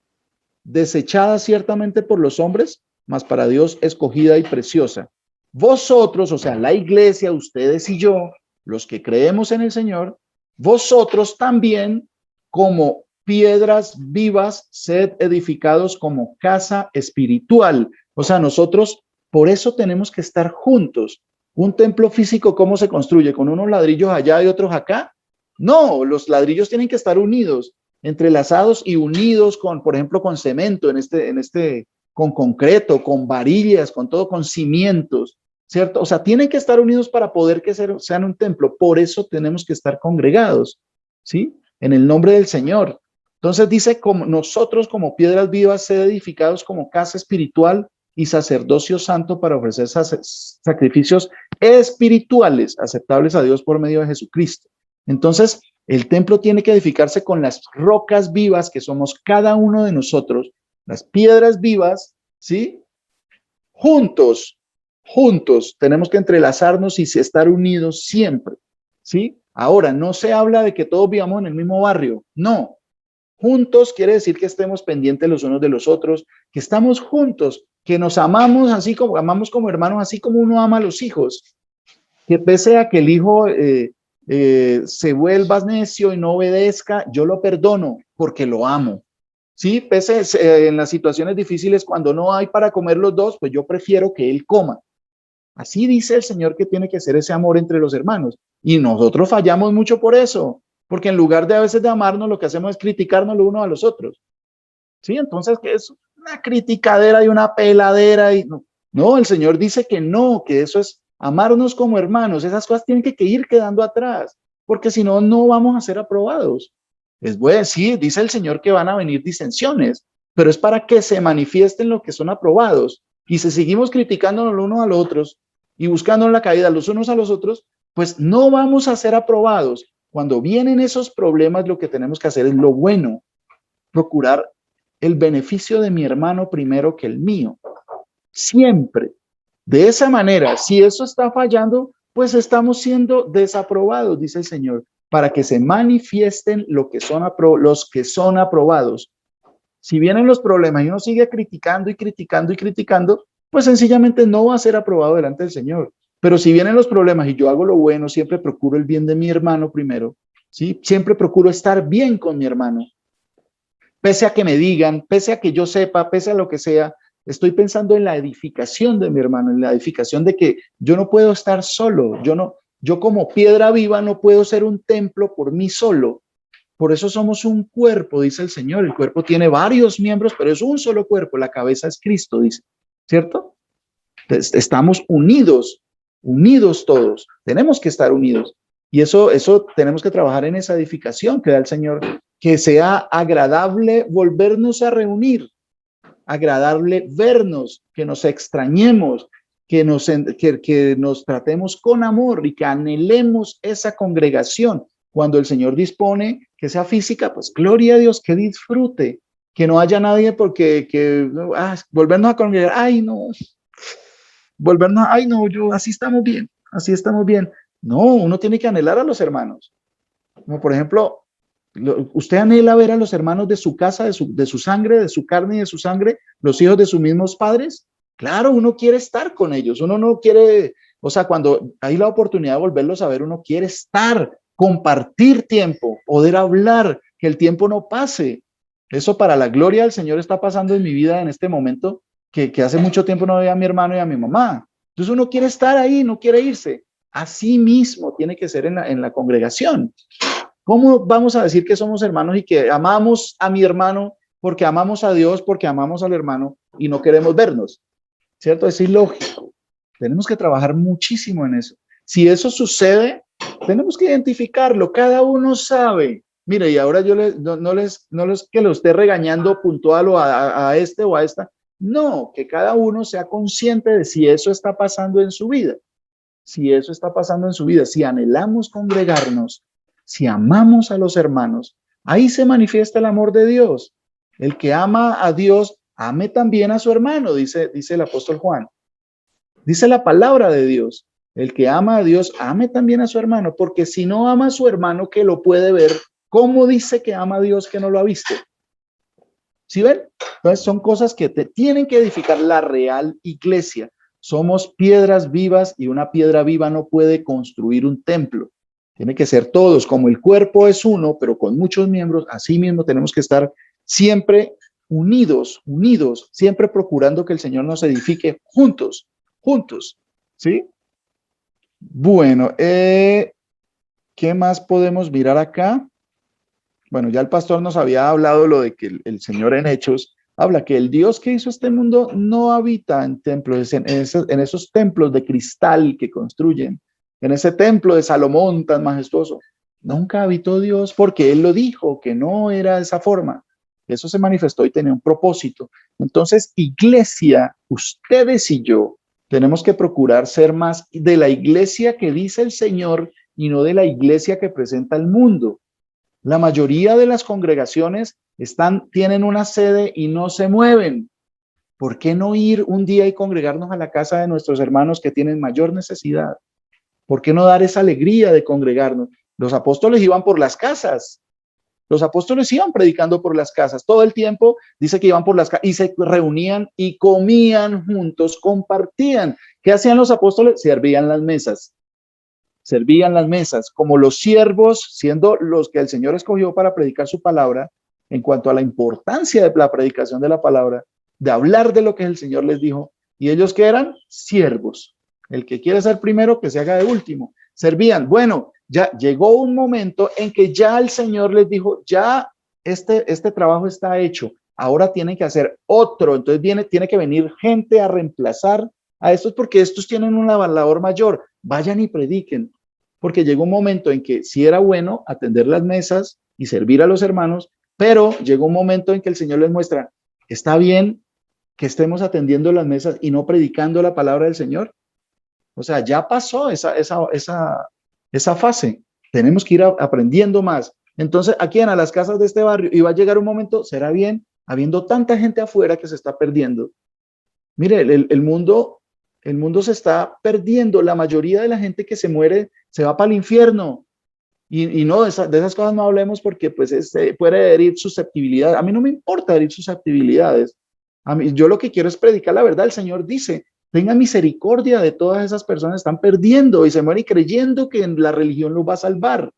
desechada ciertamente por los hombres, mas para Dios escogida y preciosa. Vosotros, o sea, la iglesia, ustedes y yo, los que creemos en el Señor, vosotros también, como piedras vivas, sed edificados como casa espiritual. O sea, nosotros, por eso tenemos que estar juntos. Un templo físico, ¿cómo se construye? ¿Con unos ladrillos allá y otros acá? No, los ladrillos tienen que estar unidos, entrelazados y unidos con, por ejemplo, con cemento, con concreto, con varillas, con todo, con cimientos, ¿cierto? O sea, tienen que estar unidos para poder que sean un templo. Por eso tenemos que estar congregados, ¿sí? En el nombre del Señor. Entonces dice, como nosotros como piedras vivas, sed edificados como casa espiritual y sacerdocio santo para ofrecer sacrificios espirituales aceptables a Dios por medio de Jesucristo. Entonces, el templo tiene que edificarse con las rocas vivas que somos cada uno de nosotros, las piedras vivas, ¿sí? Juntos, tenemos que entrelazarnos y estar unidos siempre, ¿sí? Ahora, no se habla de que todos vivamos en el mismo barrio, no. Juntos quiere decir que estemos pendientes los unos de los otros, que estamos juntos, que nos amamos amamos como hermanos, así como uno ama a los hijos, que pese a que el hijo se vuelva necio y no obedezca, yo lo perdono porque lo amo. Sí, pese en las situaciones difíciles, cuando no hay para comer los dos, pues yo prefiero que él coma. Así dice el Señor que tiene que ser ese amor entre los hermanos. Y nosotros fallamos mucho por eso, porque en lugar de a veces de amarnos, lo que hacemos es criticarnos los unos a los otros. ¿Sí? Entonces, que es una criticadera y una peladera. Y no, el Señor dice que no, que eso es amarnos como hermanos. Esas cosas tienen que ir quedando atrás, porque si no, no vamos a ser aprobados. Es bueno, sí, dice el Señor que van a venir disensiones, pero es para que se manifiesten los que son aprobados. Y si seguimos criticándonos los unos a los otros y buscando la caída los unos a los otros, pues no vamos a ser aprobados. Cuando vienen esos problemas, lo que tenemos que hacer es lo bueno, procurar el beneficio de mi hermano primero que el mío. Siempre. De esa manera, si eso está fallando, pues estamos siendo desaprobados, dice el Señor, para que se manifiesten los que son aprobados. Si vienen los problemas y uno sigue criticando y criticando y criticando, pues sencillamente no va a ser aprobado delante del Señor. Pero si vienen los problemas y yo hago lo bueno, siempre procuro el bien de mi hermano primero, ¿sí? Siempre procuro estar bien con mi hermano. Pese a que me digan, pese a que yo sepa, pese a lo que sea, estoy pensando en la edificación de mi hermano, en la edificación de que yo no puedo estar solo, yo como piedra viva no puedo ser un templo por mí solo. Por eso somos un cuerpo, dice el Señor. El cuerpo tiene varios miembros, pero es un solo cuerpo. La cabeza es Cristo, dice, ¿cierto? Entonces, estamos unidos todos. Tenemos que estar unidos. Y eso tenemos que trabajar en esa edificación que da el Señor, que sea agradable volvernos a reunir, agradable vernos, que nos extrañemos, que nos tratemos con amor y que anhelemos esa congregación. Cuando el Señor dispone que sea física, pues gloria a Dios, que disfrute, que no haya nadie porque volvernos a congregar, ay no, así estamos bien. No, uno tiene que anhelar a los hermanos. Como por ejemplo, usted anhela ver a los hermanos de su casa, de su sangre, de su carne y de su sangre, los hijos de sus mismos padres. Claro, uno quiere estar con ellos, uno no quiere, o sea, cuando hay la oportunidad de volverlos a ver, uno quiere estar, compartir tiempo, poder hablar, que el tiempo no pase. Eso para la gloria del Señor está pasando en mi vida en este momento, que hace mucho tiempo no veía a mi hermano y a mi mamá. Entonces uno quiere estar ahí, no quiere irse. Así mismo tiene que ser en la congregación. ¿Cómo vamos a decir que somos hermanos y que amamos a mi hermano porque amamos a Dios, porque amamos al hermano y no queremos vernos? ¿Cierto? Es ilógico. Tenemos que trabajar muchísimo en eso. Si eso sucede, tenemos que identificarlo. Cada uno sabe. Mire, y ahora yo no les que lo esté regañando puntual o a este o a esta. No, que cada uno sea consciente de si eso está pasando en su vida. Si eso está pasando en su vida, si anhelamos congregarnos, si amamos a los hermanos, ahí se manifiesta el amor de Dios. El que ama a Dios, ame también a su hermano, dice el apóstol Juan. Dice la palabra de Dios. El que ama a Dios, ame también a su hermano, porque si no ama a su hermano que lo puede ver, ¿cómo dice que ama a Dios que no lo ha visto? ¿Sí ven? Entonces son cosas que te tienen que edificar la real iglesia. Somos piedras vivas y una piedra viva no puede construir un templo. Tiene que ser todos, como el cuerpo es uno, pero con muchos miembros, así mismo tenemos que estar siempre unidos, siempre procurando que el Señor nos edifique juntos, ¿sí? Bueno, ¿qué más podemos mirar acá? Bueno, ya el pastor nos había hablado lo de que el Señor en Hechos habla que el Dios que hizo este mundo no habita en templos, en esos templos de cristal que construyen, en ese templo de Salomón tan majestuoso. Nunca habitó Dios porque Él lo dijo, que no era de esa forma. Eso se manifestó y tenía un propósito. Entonces, iglesia, ustedes y yo, tenemos que procurar ser más de la iglesia que dice el Señor y no de la iglesia que presenta el mundo. La mayoría de las congregaciones tienen una sede y no se mueven. ¿Por qué no ir un día y congregarnos a la casa de nuestros hermanos que tienen mayor necesidad? ¿Por qué no dar esa alegría de congregarnos? Los apóstoles iban por las casas. Los apóstoles iban predicando por las casas. Todo el tiempo dice que iban por las casas y se reunían y comían juntos, compartían. ¿Qué hacían los apóstoles? Servían las mesas. Como los siervos, siendo los que el Señor escogió para predicar su palabra, en cuanto a la importancia de la predicación de la palabra, de hablar de lo que el Señor les dijo. ¿Y ellos qué eran? Siervos. El que quiere ser primero, que se haga de último. Servían. Bueno, ya llegó un momento en que ya el Señor les dijo, ya este trabajo está hecho. ahora tienen que hacer otro, entonces tiene que venir gente a reemplazar a estos porque estos tienen una labor mayor, vayan y prediquen, porque llegó un momento en que sí era bueno atender las mesas y servir a los hermanos, pero llegó un momento en que el Señor les muestra, está bien que estemos atendiendo las mesas y no predicando la palabra del Señor. O sea, ya pasó esa fase. Tenemos que ir aprendiendo más. Entonces, aquí a las casas de este barrio, y va a llegar un momento, será bien, habiendo tanta gente afuera que se está perdiendo. Mire, el mundo se está perdiendo. La mayoría de la gente que se muere se va para el infierno. Y no, de esas cosas no hablemos porque pues puede herir susceptibilidades. A mí no me importa herir susceptibilidades. Yo lo que quiero es predicar la verdad. El Señor dice, tenga misericordia de todas esas personas que están perdiendo y se mueren creyendo que la religión los va a salvar,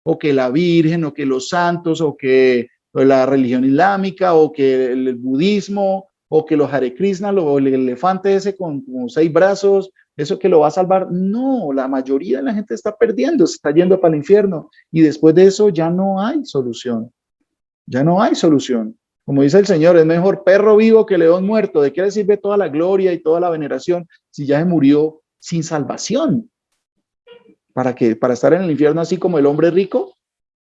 o que la Virgen, o que los santos, o que la religión islámica, o que el budismo, o que los Hare Krishna, o el elefante ese con 6 brazos, eso que lo va a salvar. No, la mayoría de la gente está perdiendo, se está yendo para el infierno, y después de eso ya no hay solución, ya no hay solución. Como dice el Señor, es mejor perro vivo que león muerto. ¿De qué le sirve toda la gloria y toda la veneración si ya se murió sin salvación? ¿Para estar en el infierno así como el hombre rico?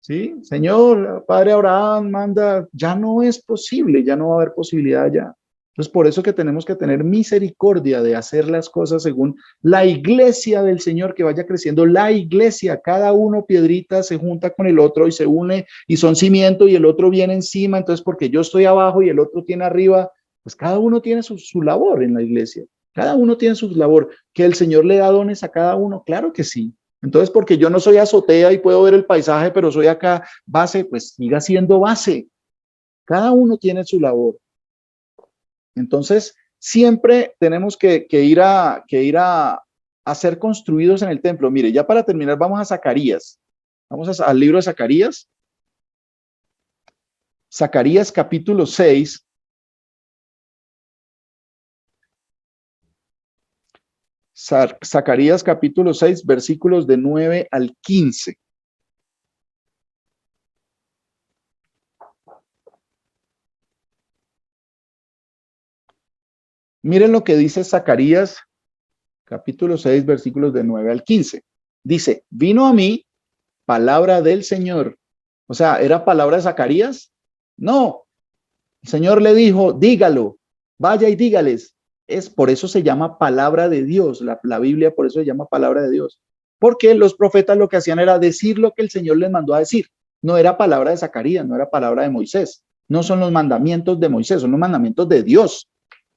¿Sí? Señor, Padre Abraham manda, ya no es posible, ya no va a haber posibilidad ya. Entonces, por eso que tenemos que tener misericordia de hacer las cosas según la iglesia del Señor, que vaya creciendo la iglesia. Cada uno, piedrita, se junta con el otro y se une y son cimiento y el otro viene encima. Entonces, porque yo estoy abajo y el otro tiene arriba, pues cada uno tiene su labor en la iglesia. Cada uno tiene su labor. ¿Que el Señor le da dones a cada uno? Claro que sí. Entonces, porque yo no soy azotea y puedo ver el paisaje, pero soy acá base, pues siga siendo base. Cada uno tiene su labor. Entonces, siempre tenemos que ir a ser construidos en el templo. Mire, ya para terminar, vamos a Zacarías. Vamos al libro de Zacarías. Zacarías capítulo 6. Zacarías capítulo 6, versículos de 9 al 15. Miren lo que dice Zacarías capítulo 6, versículos de 9 al 15. Dice, vino a mí palabra del Señor. O sea, ¿era palabra de Zacarías? No. El Señor le dijo, dígalo, vaya y dígales. Por eso se llama palabra de Dios. La Biblia por eso se llama palabra de Dios. Porque los profetas lo que hacían era decir lo que el Señor les mandó a decir. No era palabra de Zacarías, no era palabra de Moisés. No son los mandamientos de Moisés, son los mandamientos de Dios.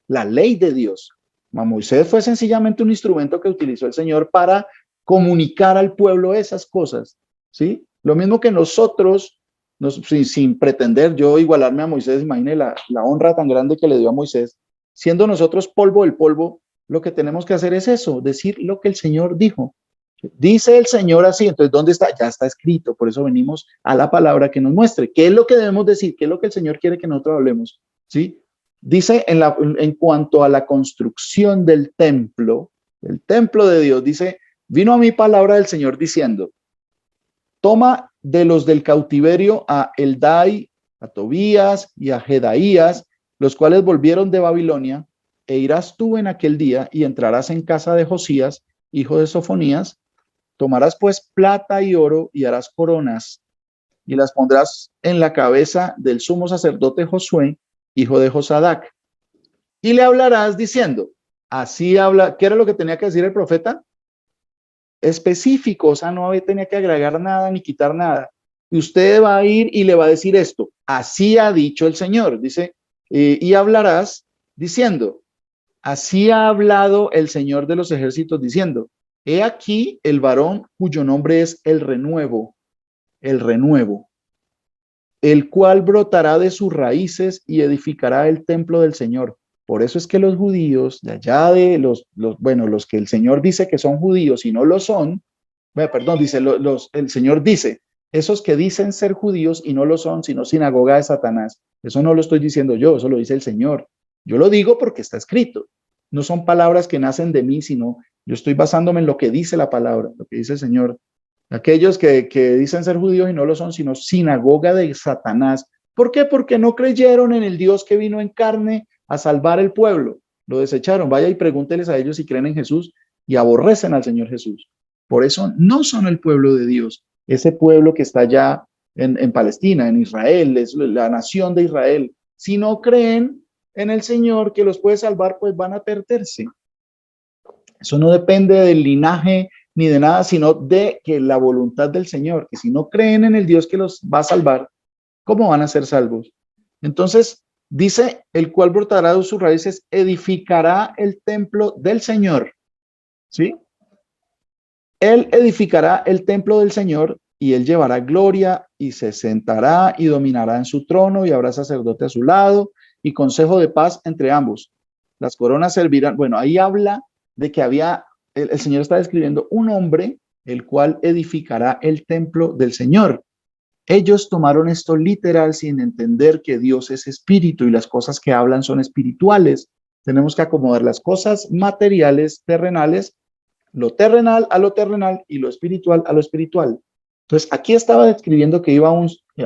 La ley de Dios. Moisés fue sencillamente un instrumento que utilizó el Señor para comunicar al pueblo esas cosas, ¿sí? Lo mismo que nosotros, sin pretender yo igualarme a Moisés, imagine la honra tan grande que le dio a Moisés, siendo nosotros polvo del polvo, lo que tenemos que hacer es eso, decir lo que el Señor dijo. Dice el Señor así, entonces ¿dónde está? Ya está escrito, por eso venimos a la palabra que nos muestre. ¿Qué es lo que debemos decir? ¿Qué es lo que el Señor quiere que nosotros hablemos? ¿Sí? Dice en cuanto a la construcción del templo de Dios, dice, vino a mí palabra del Señor diciendo, toma de los del cautiverio a Eldai, a Tobías y a Jedaías, los cuales volvieron de Babilonia, e irás tú en aquel día y entrarás en casa de Josías, hijo de Sofonías, tomarás pues plata y oro y harás coronas y las pondrás en la cabeza del sumo sacerdote Josué, hijo de Josadac, y le hablarás diciendo, así habla. ¿Qué era lo que tenía que decir el profeta? Específico, o sea, no tenía que agregar nada ni quitar nada. Y usted va a ir y le va a decir esto, así ha dicho el Señor, dice, y hablarás diciendo, así ha hablado el Señor de los ejércitos diciendo, he aquí el varón cuyo nombre es el renuevo, el cual brotará de sus raíces y edificará el templo del Señor. Por eso es que los judíos, de allá de los que el Señor dice que son judíos y no lo son, el Señor dice, esos que dicen ser judíos y no lo son, sino sinagoga de Satanás. Eso no lo estoy diciendo yo, eso lo dice el Señor. Yo lo digo porque está escrito. No son palabras que nacen de mí, sino yo estoy basándome en lo que dice la palabra, lo que dice el Señor. Aquellos que dicen ser judíos y no lo son, sino sinagoga de Satanás. ¿Por qué? Porque no creyeron en el Dios que vino en carne a salvar el pueblo. Lo desecharon. Vaya y pregúnteles a ellos si creen en Jesús y aborrecen al Señor Jesús. Por eso no son el pueblo de Dios. Ese pueblo que está allá en Palestina, en Israel, es la nación de Israel. Si no creen en el Señor que los puede salvar, pues van a perderse. Eso no depende del linaje ni de nada, sino de que la voluntad del Señor, que si no creen en el Dios que los va a salvar, ¿cómo van a ser salvos? Entonces, dice, el cual brotará de sus raíces, edificará el templo del Señor. ¿Sí? Él edificará el templo del Señor y él llevará gloria y se sentará y dominará en su trono y habrá sacerdote a su lado y consejo de paz entre ambos. Las coronas servirán. Bueno, ahí habla de que el Señor está describiendo un hombre el cual edificará el templo del Señor. Ellos tomaron esto literal sin entender que Dios es espíritu y las cosas que hablan son espirituales. Tenemos que acomodar las cosas materiales, terrenales, lo terrenal a lo terrenal y lo espiritual a lo espiritual. Entonces, aquí estaba describiendo que iba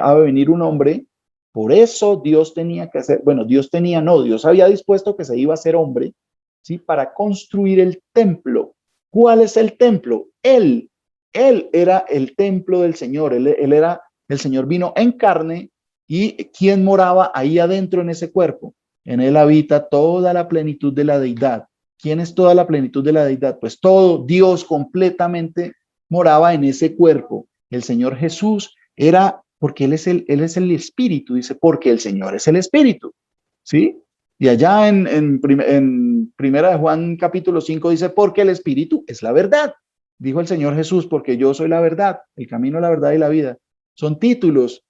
a venir un hombre, por eso Dios tenía que hacer, bueno, Dios había dispuesto que se iba a hacer hombre, ¿sí? Para construir el templo. ¿Cuál es el templo? Él era el templo del Señor, él era, el Señor vino en carne y ¿quién moraba ahí adentro en ese cuerpo? En él habita toda la plenitud de la deidad. ¿Quién es toda la plenitud de la deidad? Pues todo, Dios completamente moraba en ese cuerpo. El Señor Jesús era, porque Él es el Espíritu, dice, porque el Señor es el Espíritu, ¿sí? Y allá en Primera de Juan capítulo 5 dice, porque el Espíritu es la verdad. Dijo el Señor Jesús, porque yo soy la verdad, el camino, la verdad y la vida. Son títulos,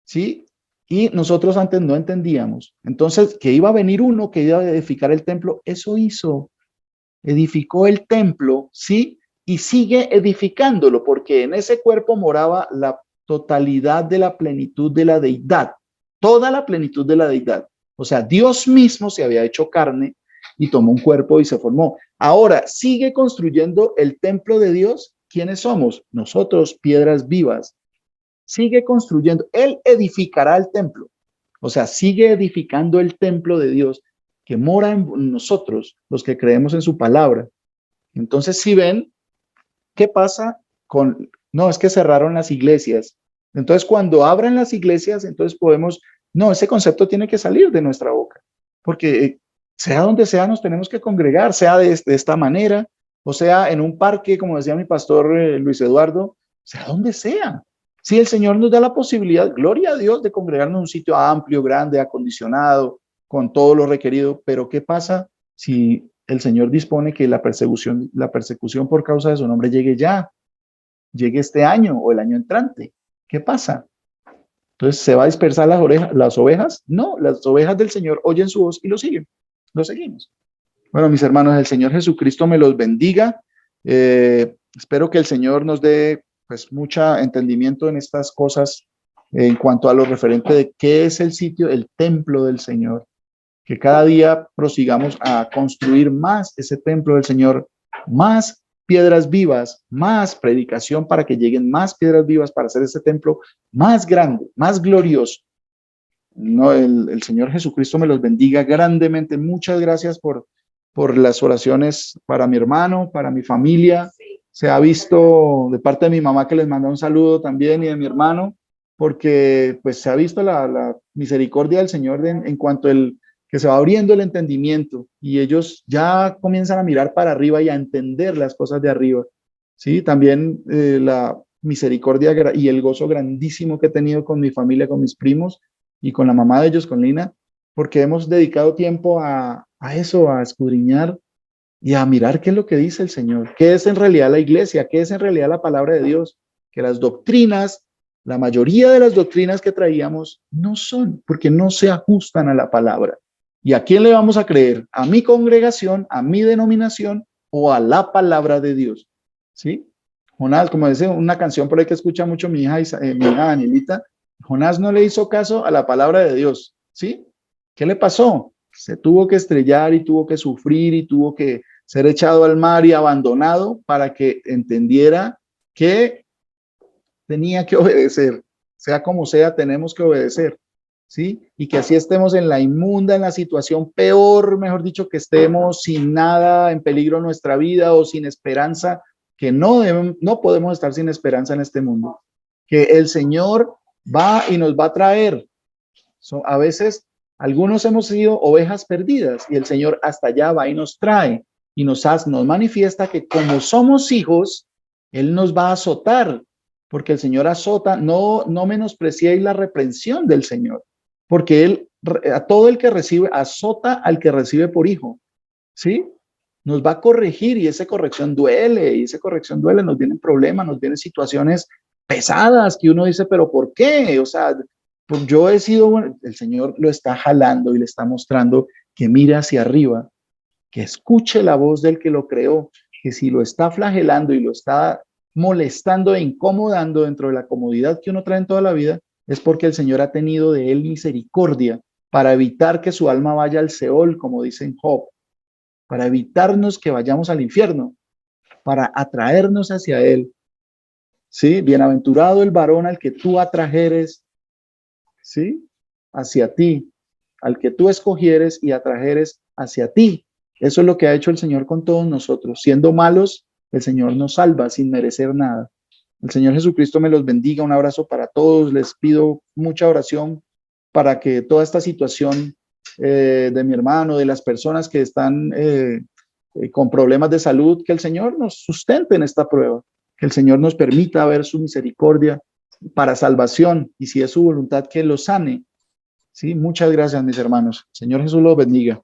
¿sí? Y nosotros antes no entendíamos. Entonces, que iba a venir uno que iba a edificar el templo, eso hizo. Edificó el templo, ¿sí? Y sigue edificándolo, porque en ese cuerpo moraba la totalidad de la plenitud de la deidad. Toda la plenitud de la deidad. O sea, Dios mismo se había hecho carne y tomó un cuerpo y se formó. Ahora, sigue construyendo el templo de Dios. ¿Quiénes somos? Nosotros, piedras vivas. Sigue construyendo, él edificará el templo, o sea, sigue edificando el templo de Dios que mora en nosotros, los que creemos en su palabra. Entonces, si ven, ¿qué pasa no, es que cerraron las iglesias? Entonces, cuando abran las iglesias, entonces no, ese concepto tiene que salir de nuestra boca, porque sea donde sea, nos tenemos que congregar, sea de esta manera, o sea, en un parque, como decía mi pastor Luis Eduardo, sea donde sea. Si el Señor nos da la posibilidad, gloria a Dios, de congregarnos en un sitio amplio, grande, acondicionado, con todo lo requerido, pero ¿qué pasa si el Señor dispone que la persecución por causa de su nombre llegue este año o el año entrante? ¿Qué pasa? Entonces, ¿se va a dispersar las ovejas? No, las ovejas del Señor oyen su voz y lo seguimos. Bueno, mis hermanos, el Señor Jesucristo me los bendiga. Espero que el Señor nos dé pues mucho entendimiento en estas cosas en cuanto a lo referente de qué es el sitio, el templo del Señor, que cada día prosigamos a construir más ese templo del Señor, más piedras vivas, más predicación para que lleguen más piedras vivas para hacer ese templo más grande, más glorioso. No, el Señor Jesucristo me los bendiga grandemente. Muchas gracias por las oraciones para mi hermano, para mi familia. Se ha visto de parte de mi mamá que les manda un saludo también y de mi hermano, porque pues se ha visto la misericordia del Señor en cuanto que se va abriendo el entendimiento y ellos ya comienzan a mirar para arriba y a entender las cosas de arriba. Sí, también la misericordia y el gozo grandísimo que he tenido con mi familia, con mis primos y con la mamá de ellos, con Lina, porque hemos dedicado tiempo a eso, a escudriñar y a mirar qué es lo que dice el Señor, qué es en realidad la iglesia, qué es en realidad la palabra de Dios, que las doctrinas, la mayoría de las doctrinas que traíamos no son, porque no se ajustan a la palabra. ¿Y a quién le vamos a creer? ¿A mi congregación, a mi denominación o a la palabra de Dios? ¿Sí? Jonás, como dice una canción por ahí que escucha mucho mi hija Danielita, Jonás no le hizo caso a la palabra de Dios. ¿Sí? ¿Qué le pasó? Se tuvo que estrellar y tuvo que sufrir y tuvo que ser echado al mar y abandonado para que entendiera que tenía que obedecer. Sea como sea, tenemos que obedecer. ¿sí? Y que así estemos en la inmunda, en la situación peor, mejor dicho, que estemos sin nada en peligro nuestra vida o sin esperanza, que no podemos estar sin esperanza en este mundo. Que el Señor va y nos va a traer. A veces algunos hemos sido ovejas perdidas y el Señor hasta allá va y nos trae y nos manifiesta que como somos hijos, Él nos va a azotar, porque el Señor azota. No menospreciéis la reprensión del Señor, porque Él, a todo el que recibe, azota al que recibe por hijo, ¿sí? Nos va a corregir y esa corrección duele, nos vienen problemas, nos vienen situaciones pesadas que uno dice, pero ¿por qué? O sea, pues yo he sido, el Señor lo está jalando y le está mostrando que mire hacia arriba, que escuche la voz del que lo creó, que si lo está flagelando y lo está molestando e incomodando dentro de la comodidad que uno trae en toda la vida, es porque el Señor ha tenido de él misericordia para evitar que su alma vaya al Seol, como dice en Job, para evitarnos que vayamos al infierno, para atraernos hacia él. ¿Sí? Bienaventurado el varón al que tú atrajeres, ¿sí? Hacia ti, al que tú escogieres y atrajeres hacia ti. Eso es lo que ha hecho el Señor con todos nosotros. Siendo malos, el Señor nos salva sin merecer nada. El Señor Jesucristo me los bendiga. Un abrazo para todos. Les pido mucha oración para que toda esta situación de mi hermano, de las personas que están con problemas de salud, que el Señor nos sustente en esta prueba, que el Señor nos permita ver su misericordia para salvación y si es su voluntad que los sane. Sí, muchas gracias, mis hermanos. Señor Jesús los bendiga.